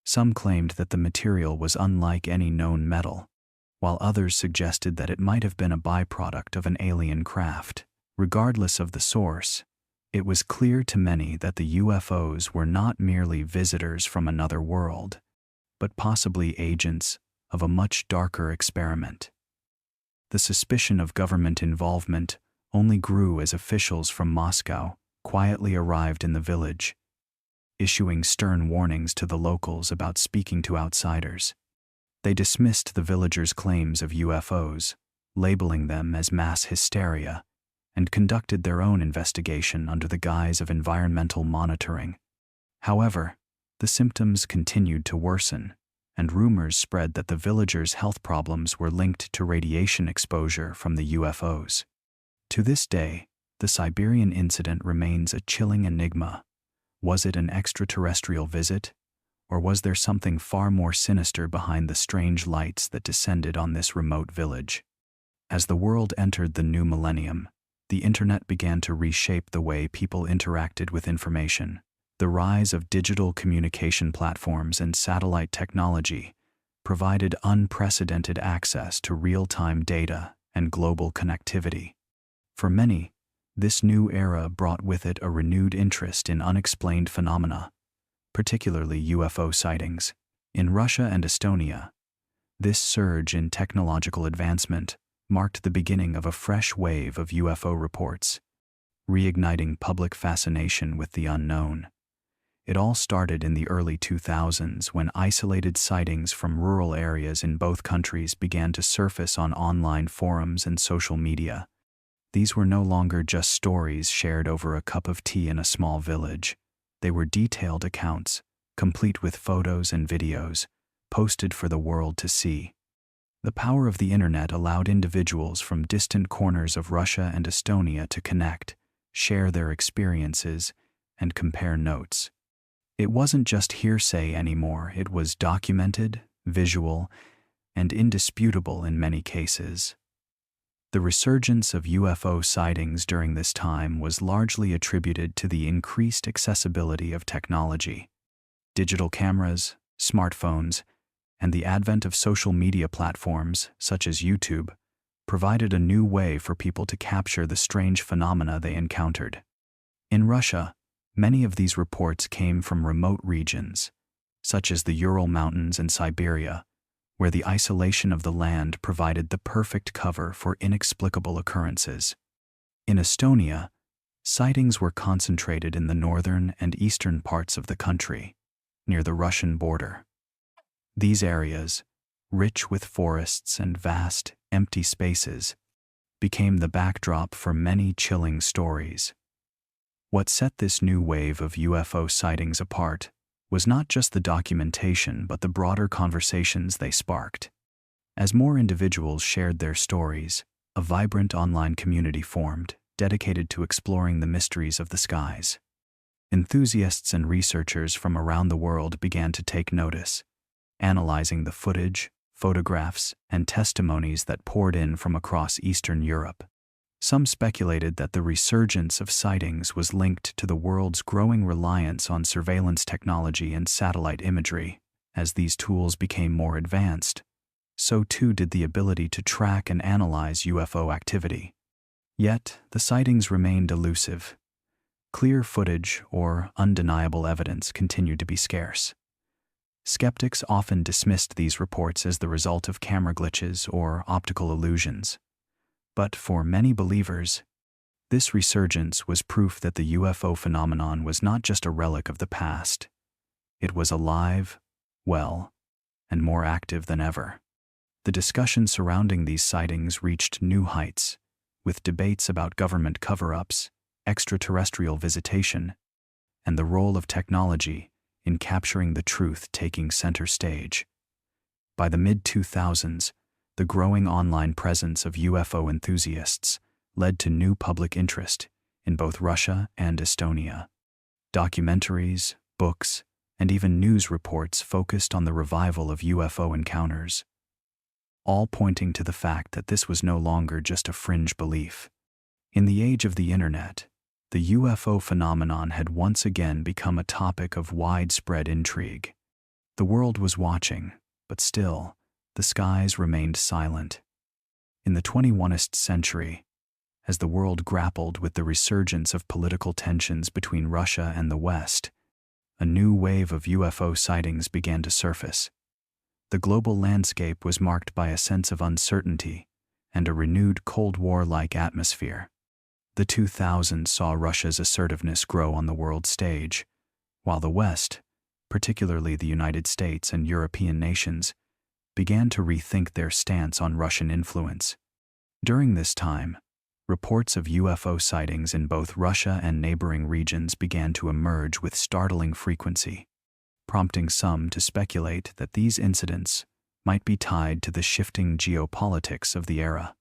Some claimed that the material was unlike any known metal, while others suggested that it might have been a byproduct of an alien craft. Regardless of the source, it was clear to many that the UFOs were not merely visitors from another world, but possibly agents of a much darker experiment. The suspicion of government involvement only grew as officials from Moscow quietly arrived in the village, issuing stern warnings to the locals about speaking to outsiders. They dismissed the villagers' claims of UFOs, labeling them as mass hysteria, and conducted their own investigation under the guise of environmental monitoring. However, the symptoms continued to worsen, and rumors spread that the villagers' health problems were linked to radiation exposure from the UFOs. To this day, the Siberian incident remains a chilling enigma. Was it an extraterrestrial visit, or was there something far more sinister behind the strange lights that descended on this remote village? As the world entered the new millennium, the internet began to reshape the way people interacted with information. The rise of digital communication platforms and satellite technology provided unprecedented access to real-time data and global connectivity. For many, this new era brought with it a renewed interest in unexplained phenomena, particularly UFO sightings. In Russia and Estonia, This surge in technological advancement marked the beginning of a fresh wave of UFO reports, reigniting public fascination with the unknown. It all started in the early 2000s when isolated sightings from rural areas in both countries began to surface on online forums and social media. These were no longer just stories shared over a cup of tea in a small village. They were detailed accounts, complete with photos and videos, posted for the world to see. The power of the internet allowed individuals from distant corners of Russia and Estonia to connect, share their experiences, and compare notes. It wasn't just hearsay anymore, it was documented, visual, and indisputable in many cases. The resurgence of UFO sightings during this time was largely attributed to the increased accessibility of technology. Digital cameras, smartphones, and the advent of social media platforms, such as YouTube, provided a new way for people to capture the strange phenomena they encountered. In Russia, many of these reports came from remote regions, such as the Ural Mountains and Siberia, where the isolation of the land provided the perfect cover for inexplicable occurrences. In Estonia, sightings were concentrated in the northern and eastern parts of the country, near the Russian border. These areas, rich with forests and vast, empty spaces, became the backdrop for many chilling stories. What set this new wave of UFO sightings apart was not just the documentation but the broader conversations they sparked. As more individuals shared their stories, a vibrant online community formed, dedicated to exploring the mysteries of the skies. Enthusiasts and researchers from around the world began to take notice, analyzing the footage, photographs, and testimonies that poured in from across Eastern Europe. Some speculated that the resurgence of sightings was linked to the world's growing reliance on surveillance technology and satellite imagery. As these tools became more advanced, so too did the ability to track and analyze UFO activity. Yet, the sightings remained elusive. Clear footage or undeniable evidence continued to be scarce. Skeptics often dismissed these reports as the result of camera glitches or optical illusions. But for many believers, this resurgence was proof that the UFO phenomenon was not just a relic of the past. It was alive, well, and more active than ever. The discussion surrounding these sightings reached new heights, with debates about government cover-ups, extraterrestrial visitation, and the role of technology in capturing the truth taking center stage. By the mid-2000s, the growing online presence of UFO enthusiasts led to new public interest in both Russia and Estonia. Documentaries, books, and even news reports focused on the revival of UFO encounters, all pointing to the fact that this was no longer just a fringe belief. In the age of the internet, the UFO phenomenon had once again become a topic of widespread intrigue. The world was watching, but still, the skies remained silent. In the 21st century, as the world grappled with the resurgence of political tensions between Russia and the West, a new wave of UFO sightings began to surface. The global landscape was marked by a sense of uncertainty and a renewed Cold War-like atmosphere. The 2000s saw Russia's assertiveness grow on the world stage, while the West, particularly the United States and European nations, began to rethink their stance on Russian influence. During this time, reports of UFO sightings in both Russia and neighboring regions began to emerge with startling frequency, prompting some to speculate that these incidents might be tied to the shifting geopolitics of the era.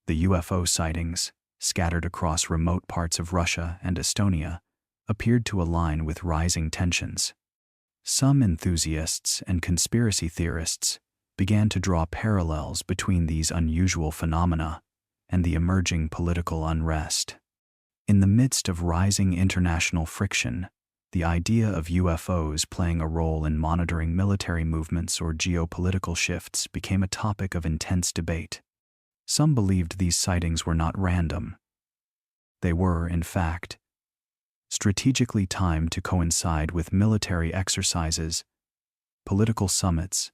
The UFO sightings, scattered across remote parts of Russia and Estonia, appeared to align with rising tensions. Some enthusiasts and conspiracy theorists began to draw parallels between these unusual phenomena and the emerging political unrest. In the midst of rising international friction, the idea of UFOs playing a role in monitoring military movements or geopolitical shifts became a topic of intense debate. Some believed these sightings were not random. They were, in fact, strategically timed to coincide with military exercises, political summits,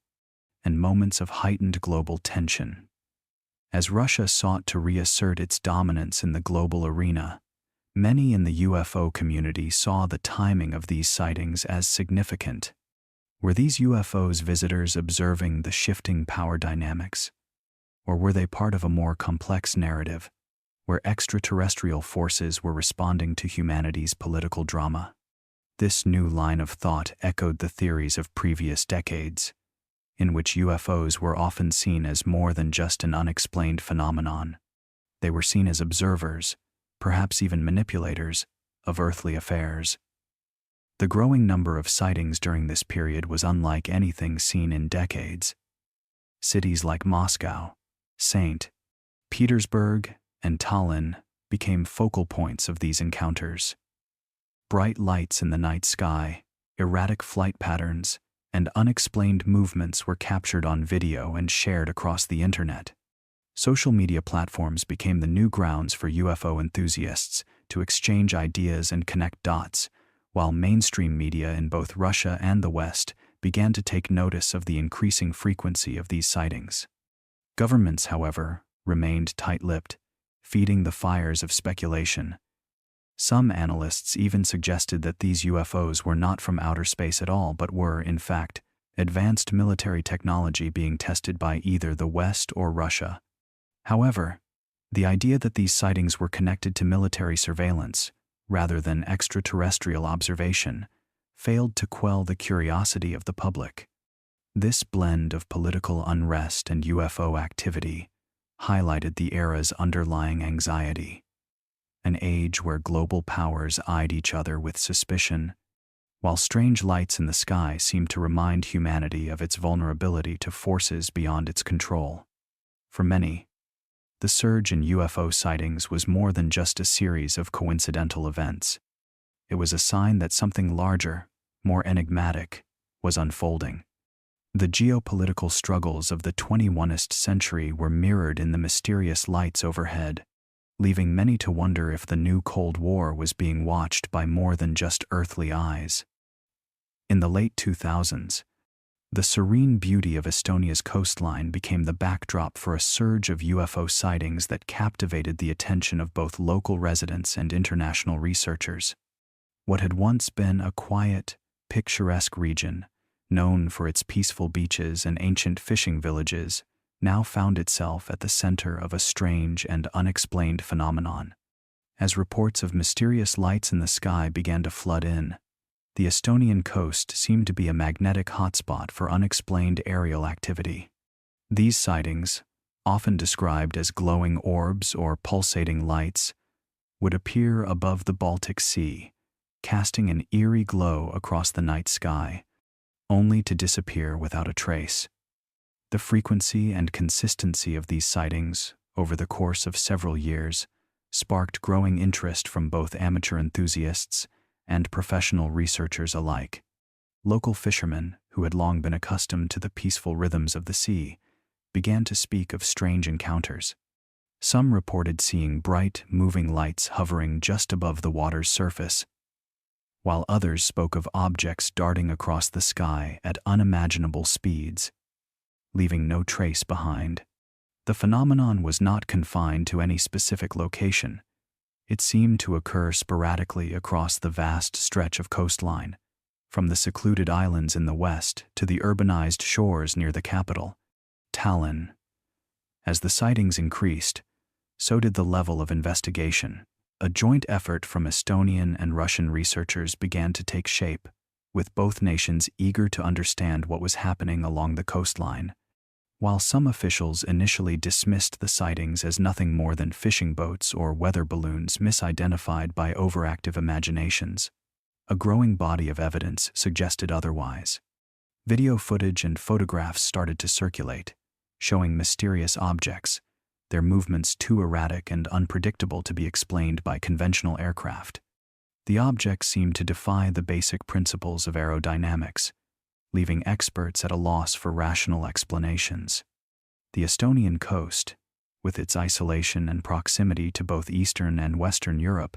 and moments of heightened global tension. As Russia sought to reassert its dominance in the global arena, many in the UFO community saw the timing of these sightings as significant. Were these UFOs visitors observing the shifting power dynamics? Or were they part of a more complex narrative, where extraterrestrial forces were responding to humanity's political drama? This new line of thought echoed the theories of previous decades, in which UFOs were often seen as more than just an unexplained phenomenon. They were seen as observers, perhaps even manipulators, of earthly affairs. The growing number of sightings during this period was unlike anything seen in decades. Cities like Moscow, St. Petersburg, and Tallinn became focal points of these encounters. Bright lights in the night sky, erratic flight patterns, and unexplained movements were captured on video and shared across the internet. Social media platforms became the new grounds for UFO enthusiasts to exchange ideas and connect dots, while mainstream media in both Russia and the West began to take notice of the increasing frequency of these sightings. Governments, however, remained tight-lipped, feeding the fires of speculation. Some analysts even suggested that these UFOs were not from outer space at all, but were, in fact, advanced military technology being tested by either the West or Russia. However, the idea that these sightings were connected to military surveillance, rather than extraterrestrial observation, failed to quell the curiosity of the public. This blend of political unrest and UFO activity highlighted the era's underlying anxiety, an age where global powers eyed each other with suspicion, while strange lights in the sky seemed to remind humanity of its vulnerability to forces beyond its control. For many, the surge in UFO sightings was more than just a series of coincidental events. It was a sign that something larger, more enigmatic, was unfolding. The geopolitical struggles of the 21st century were mirrored in the mysterious lights overhead, leaving many to wonder if the new Cold War was being watched by more than just earthly eyes. In the late 2000s, the serene beauty of Estonia's coastline became the backdrop for a surge of UFO sightings that captivated the attention of both local residents and international researchers. What had once been a quiet, picturesque region, known for its peaceful beaches and ancient fishing villages, now found itself at the center of a strange and unexplained phenomenon. As reports of mysterious lights in the sky began to flood in, the Estonian coast seemed to be a magnetic hotspot for unexplained aerial activity. These sightings, often described as glowing orbs or pulsating lights, would appear above the Baltic Sea, casting an eerie glow across the night sky, only to disappear without a trace. The frequency and consistency of these sightings, over the course of several years, sparked growing interest from both amateur enthusiasts and professional researchers alike. Local fishermen, who had long been accustomed to the peaceful rhythms of the sea, began to speak of strange encounters. Some reported seeing bright, moving lights hovering just above the water's surface, while others spoke of objects darting across the sky at unimaginable speeds, leaving no trace behind. The phenomenon was not confined to any specific location. It seemed to occur sporadically across the vast stretch of coastline, from the secluded islands in the west to the urbanized shores near the capital, Tallinn. As the sightings increased, so did the level of investigation. A joint effort from Estonian and Russian researchers began to take shape, with both nations eager to understand what was happening along the coastline. While some officials initially dismissed the sightings as nothing more than fishing boats or weather balloons misidentified by overactive imaginations, a growing body of evidence suggested otherwise. Video footage and photographs started to circulate, showing mysterious objects, their movements too erratic and unpredictable to be explained by conventional aircraft. The objects seemed to defy the basic principles of aerodynamics, leaving experts at a loss for rational explanations. The Estonian coast, with its isolation and proximity to both Eastern and Western Europe,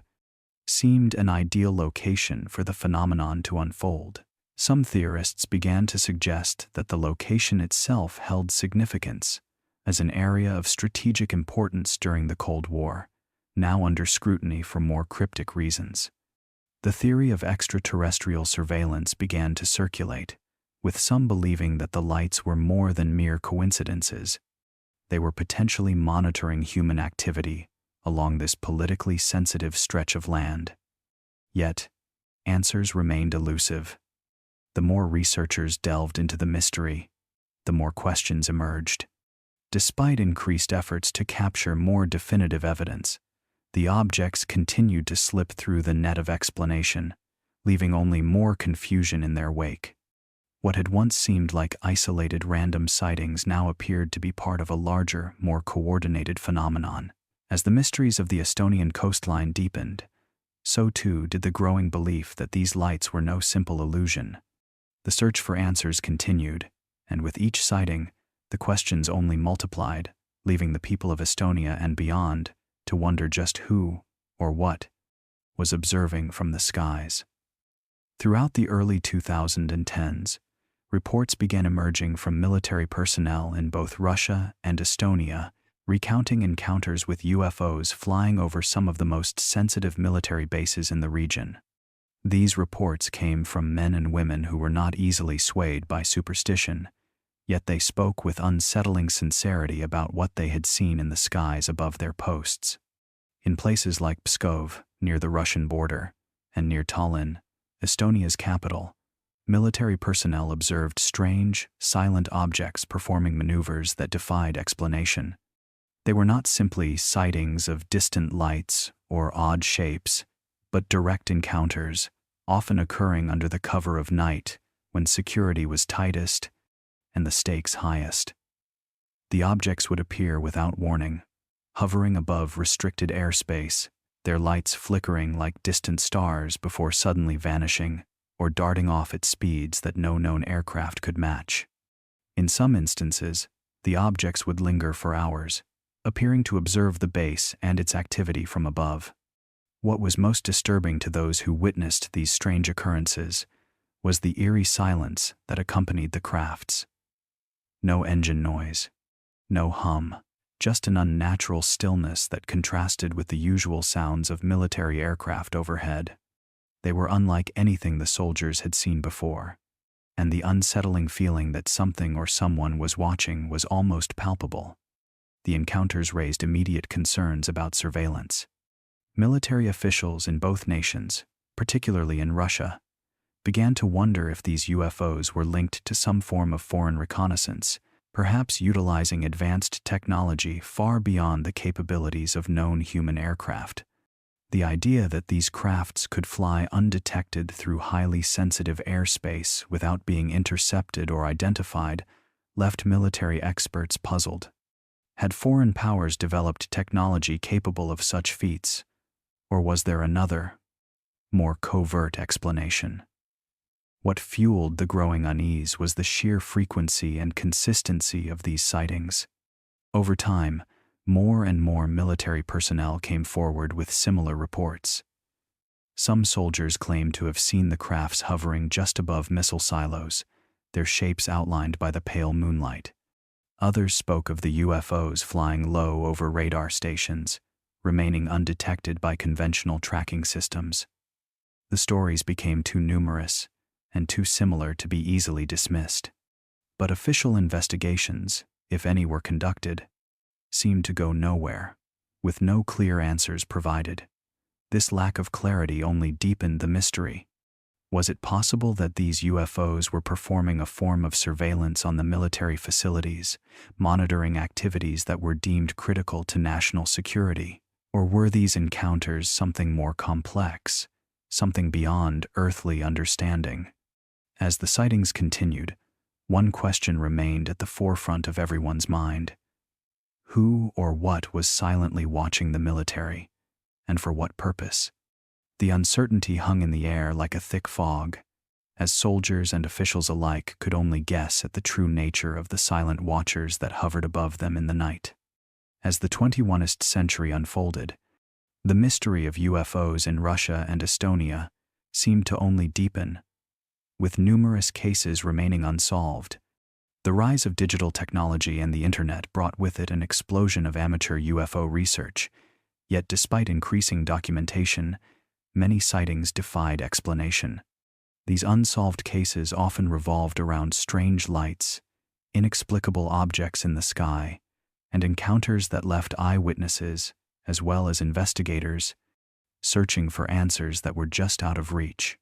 seemed an ideal location for the phenomenon to unfold. Some theorists began to suggest that the location itself held significance as an area of strategic importance during the Cold War, now under scrutiny for more cryptic reasons. The theory of extraterrestrial surveillance began to circulate, with some believing that the lights were more than mere coincidences. They were potentially monitoring human activity along this politically sensitive stretch of land. Yet, answers remained elusive. The more researchers delved into the mystery, the more questions emerged. Despite increased efforts to capture more definitive evidence, the objects continued to slip through the net of explanation, leaving only more confusion in their wake. What had once seemed like isolated random sightings now appeared to be part of a larger, more coordinated phenomenon. As the mysteries of the Estonian coastline deepened, so too did the growing belief that these lights were no simple illusion. The search for answers continued, and with each sighting, the questions only multiplied, leaving the people of Estonia and beyond to wonder just who, or what, was observing from the skies. Throughout the early 2010s, reports began emerging from military personnel in both Russia and Estonia, recounting encounters with UFOs flying over some of the most sensitive military bases in the region. These reports came from men and women who were not easily swayed by superstition, yet they spoke with unsettling sincerity about what they had seen in the skies above their posts. In places like Pskov, near the Russian border, and near Tallinn, Estonia's capital, military personnel observed strange, silent objects performing maneuvers that defied explanation. They were not simply sightings of distant lights or odd shapes, but direct encounters, often occurring under the cover of night when security was tightest and the stakes highest. The objects would appear without warning, hovering above restricted airspace, their lights flickering like distant stars before suddenly vanishing or darting off at speeds that no known aircraft could match. In some instances, the objects would linger for hours, appearing to observe the base and its activity from above. What was most disturbing to those who witnessed these strange occurrences was the eerie silence that accompanied the crafts. No engine noise, no hum, just an unnatural stillness that contrasted with the usual sounds of military aircraft overhead. They were unlike anything the soldiers had seen before, and the unsettling feeling that something or someone was watching was almost palpable. The encounters raised immediate concerns about surveillance. Military officials in both nations, particularly in Russia, began to wonder if these UFOs were linked to some form of foreign reconnaissance, perhaps utilizing advanced technology far beyond the capabilities of known human aircraft. The idea that these crafts could fly undetected through highly sensitive airspace without being intercepted or identified left military experts puzzled. Had foreign powers developed technology capable of such feats, or was there another, more covert explanation? What fueled the growing unease was the sheer frequency and consistency of these sightings. Over time, more and more military personnel came forward with similar reports. Some soldiers claimed to have seen the crafts hovering just above missile silos, their shapes outlined by the pale moonlight. Others spoke of the UFOs flying low over radar stations, remaining undetected by conventional tracking systems. The stories became too numerous and too similar to be easily dismissed. But official investigations, if any were conducted, seemed to go nowhere, with no clear answers provided. This lack of clarity only deepened the mystery. Was it possible that these UFOs were performing a form of surveillance on the military facilities, monitoring activities that were deemed critical to national security? Or were these encounters something more complex, something beyond earthly understanding? As the sightings continued, one question remained at the forefront of everyone's mind. Who or what was silently watching the military, and for what purpose? The uncertainty hung in the air like a thick fog, as soldiers and officials alike could only guess at the true nature of the silent watchers that hovered above them in the night. As the 21st century unfolded, the mystery of UFOs in Russia and Estonia seemed to only deepen. with numerous cases remaining unsolved. The rise of digital technology and the internet brought with it an explosion of amateur UFO research, yet despite increasing documentation, many sightings defied explanation. These unsolved cases often revolved around strange lights, inexplicable objects in the sky, and encounters that left eyewitnesses, as well as investigators, searching for answers that were just out of reach.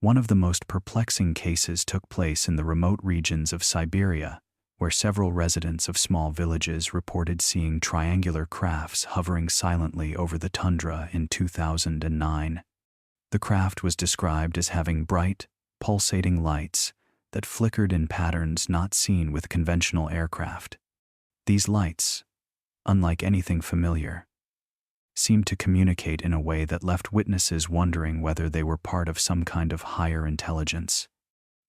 One of the most perplexing cases took place in the remote regions of Siberia, where several residents of small villages reported seeing triangular crafts hovering silently over the tundra in 2009. The craft was described as having bright, pulsating lights that flickered in patterns not seen with conventional aircraft. These lights, unlike anything familiar, seemed to communicate in a way that left witnesses wondering whether they were part of some kind of higher intelligence.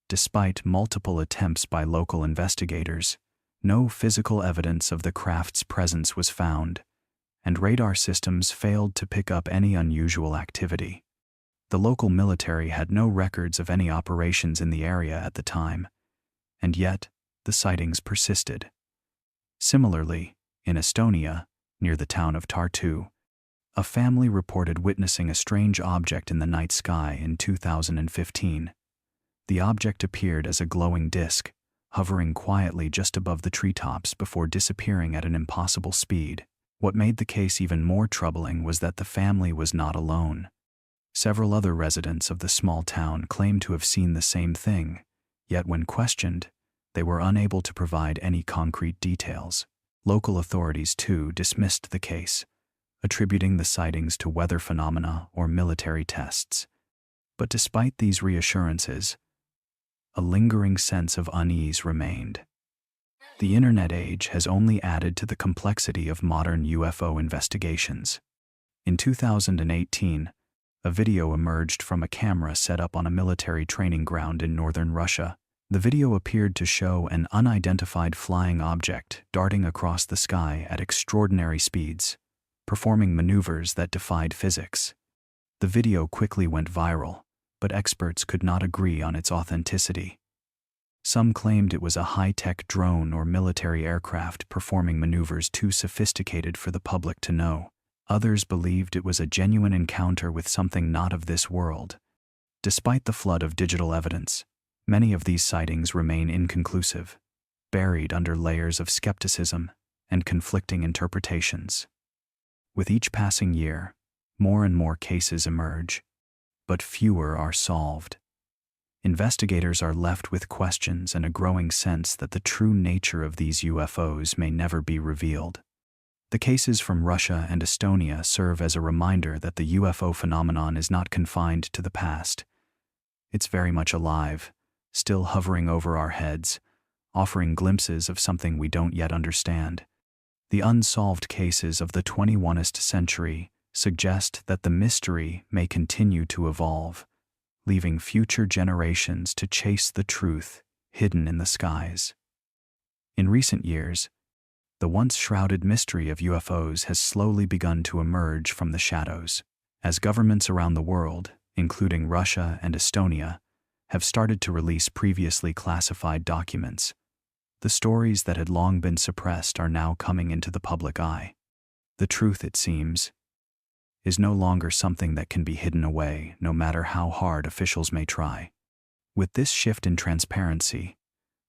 Despite multiple attempts by local investigators, no physical evidence of the craft's presence was found, and radar systems failed to pick up any unusual activity. The local military had no records of any operations in the area at the time, and yet the sightings persisted. Similarly, in Estonia, near the town of Tartu, a family reported witnessing a strange object in the night sky in 2015. The object appeared as a glowing disk, hovering quietly just above the treetops before disappearing at an impossible speed. What made the case even more troubling was that the family was not alone. Several other residents of the small town claimed to have seen the same thing, yet when questioned, they were unable to provide any concrete details. Local authorities, too, dismissed the case, attributing the sightings to weather phenomena or military tests. But despite these reassurances, a lingering sense of unease remained. The internet age has only added to the complexity of modern UFO investigations. In 2018, a video emerged from a camera set up on a military training ground in northern Russia. The video appeared to show an unidentified flying object darting across the sky at extraordinary speeds, performing maneuvers that defied physics. The video quickly went viral, but experts could not agree on its authenticity. Some claimed it was a high-tech drone or military aircraft performing maneuvers too sophisticated for the public to know. Others believed it was a genuine encounter with something not of this world. Despite the flood of digital evidence, many of these sightings remain inconclusive, buried under layers of skepticism and conflicting interpretations. With each passing year, more and more cases emerge, but fewer are solved. Investigators are left with questions and a growing sense that the true nature of these UFOs may never be revealed. The cases from Russia and Estonia serve as a reminder that the UFO phenomenon is not confined to the past. It's very much alive, still hovering over our heads, offering glimpses of something we don't yet understand. The unsolved cases of the 21st century suggest that the mystery may continue to evolve, leaving future generations to chase the truth hidden in the skies. In recent years, the once shrouded mystery of UFOs has slowly begun to emerge from the shadows, as governments around the world, including Russia and Estonia, have started to release previously classified documents. The stories that had long been suppressed are now coming into the public eye. The truth, it seems, is no longer something that can be hidden away, no matter how hard officials may try. With this shift in transparency,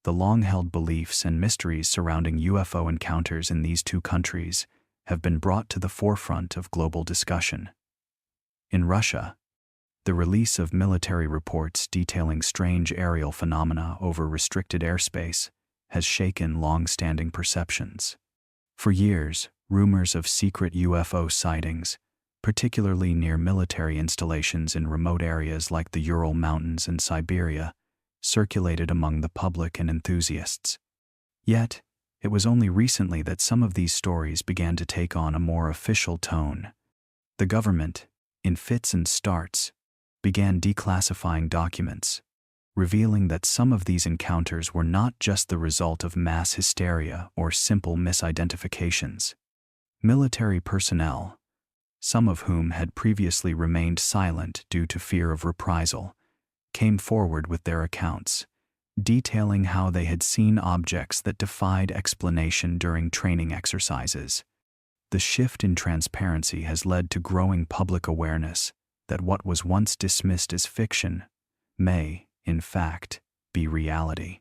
the long-held beliefs and mysteries surrounding UFO encounters in these two countries have been brought to the forefront of global discussion. In Russia, the release of military reports detailing strange aerial phenomena over restricted airspace has shaken long-standing perceptions. For years, rumors of secret UFO sightings, particularly near military installations in remote areas like the Ural Mountains and Siberia, circulated among the public and enthusiasts. Yet, it was only recently that some of these stories began to take on a more official tone. The government, in fits and starts, began declassifying documents, revealing that some of these encounters were not just the result of mass hysteria or simple misidentifications. Military personnel, some of whom had previously remained silent due to fear of reprisal, came forward with their accounts, detailing how they had seen objects that defied explanation during training exercises. The shift in transparency has led to growing public awareness that what was once dismissed as fiction may, in fact, be reality.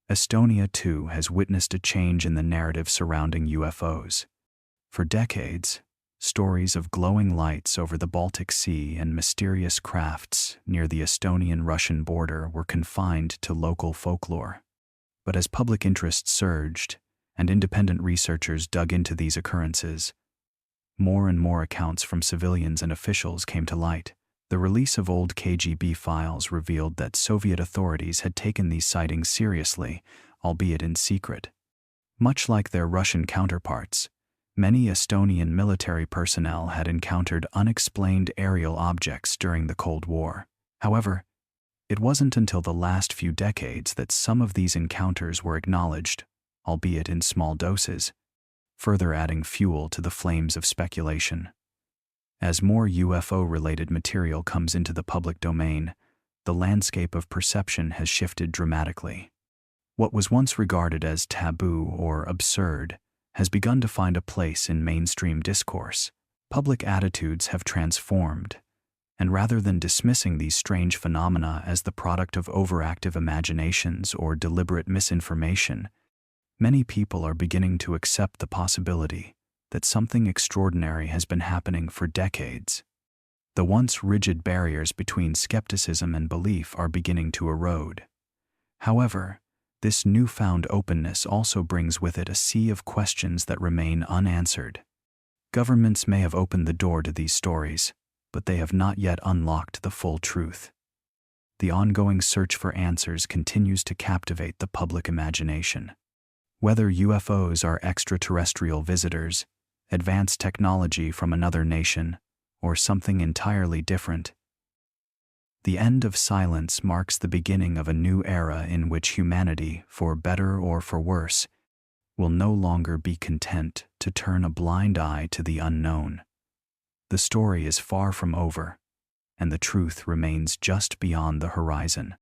Estonia, too, has witnessed a change in the narrative surrounding UFOs. For decades, stories of glowing lights over the Baltic Sea and mysterious crafts near the Estonian-Russian border were confined to local folklore. But as public interest surged and independent researchers dug into these occurrences, more and more accounts from civilians and officials came to light. The release of old KGB files revealed that Soviet authorities had taken these sightings seriously, albeit in secret. Much like their Russian counterparts, many Estonian military personnel had encountered unexplained aerial objects during the Cold War. However, it wasn't until the last few decades that some of these encounters were acknowledged, albeit in small doses, further adding fuel to the flames of speculation. As more UFO-related material comes into the public domain, the landscape of perception has shifted dramatically. What was once regarded as taboo or absurd has begun to find a place in mainstream discourse. Public attitudes have transformed, and rather than dismissing these strange phenomena as the product of overactive imaginations or deliberate misinformation, many people are beginning to accept the possibility that something extraordinary has been happening for decades. The once rigid barriers between skepticism and belief are beginning to erode. However, this newfound openness also brings with it a sea of questions that remain unanswered. Governments may have opened the door to these stories, but they have not yet unlocked the full truth. The ongoing search for answers continues to captivate the public imagination. Whether UFOs are extraterrestrial visitors, advanced technology from another nation, or something entirely different, the end of silence marks the beginning of a new era in which humanity, for better or for worse, will no longer be content to turn a blind eye to the unknown. The story is far from over, and the truth remains just beyond the horizon.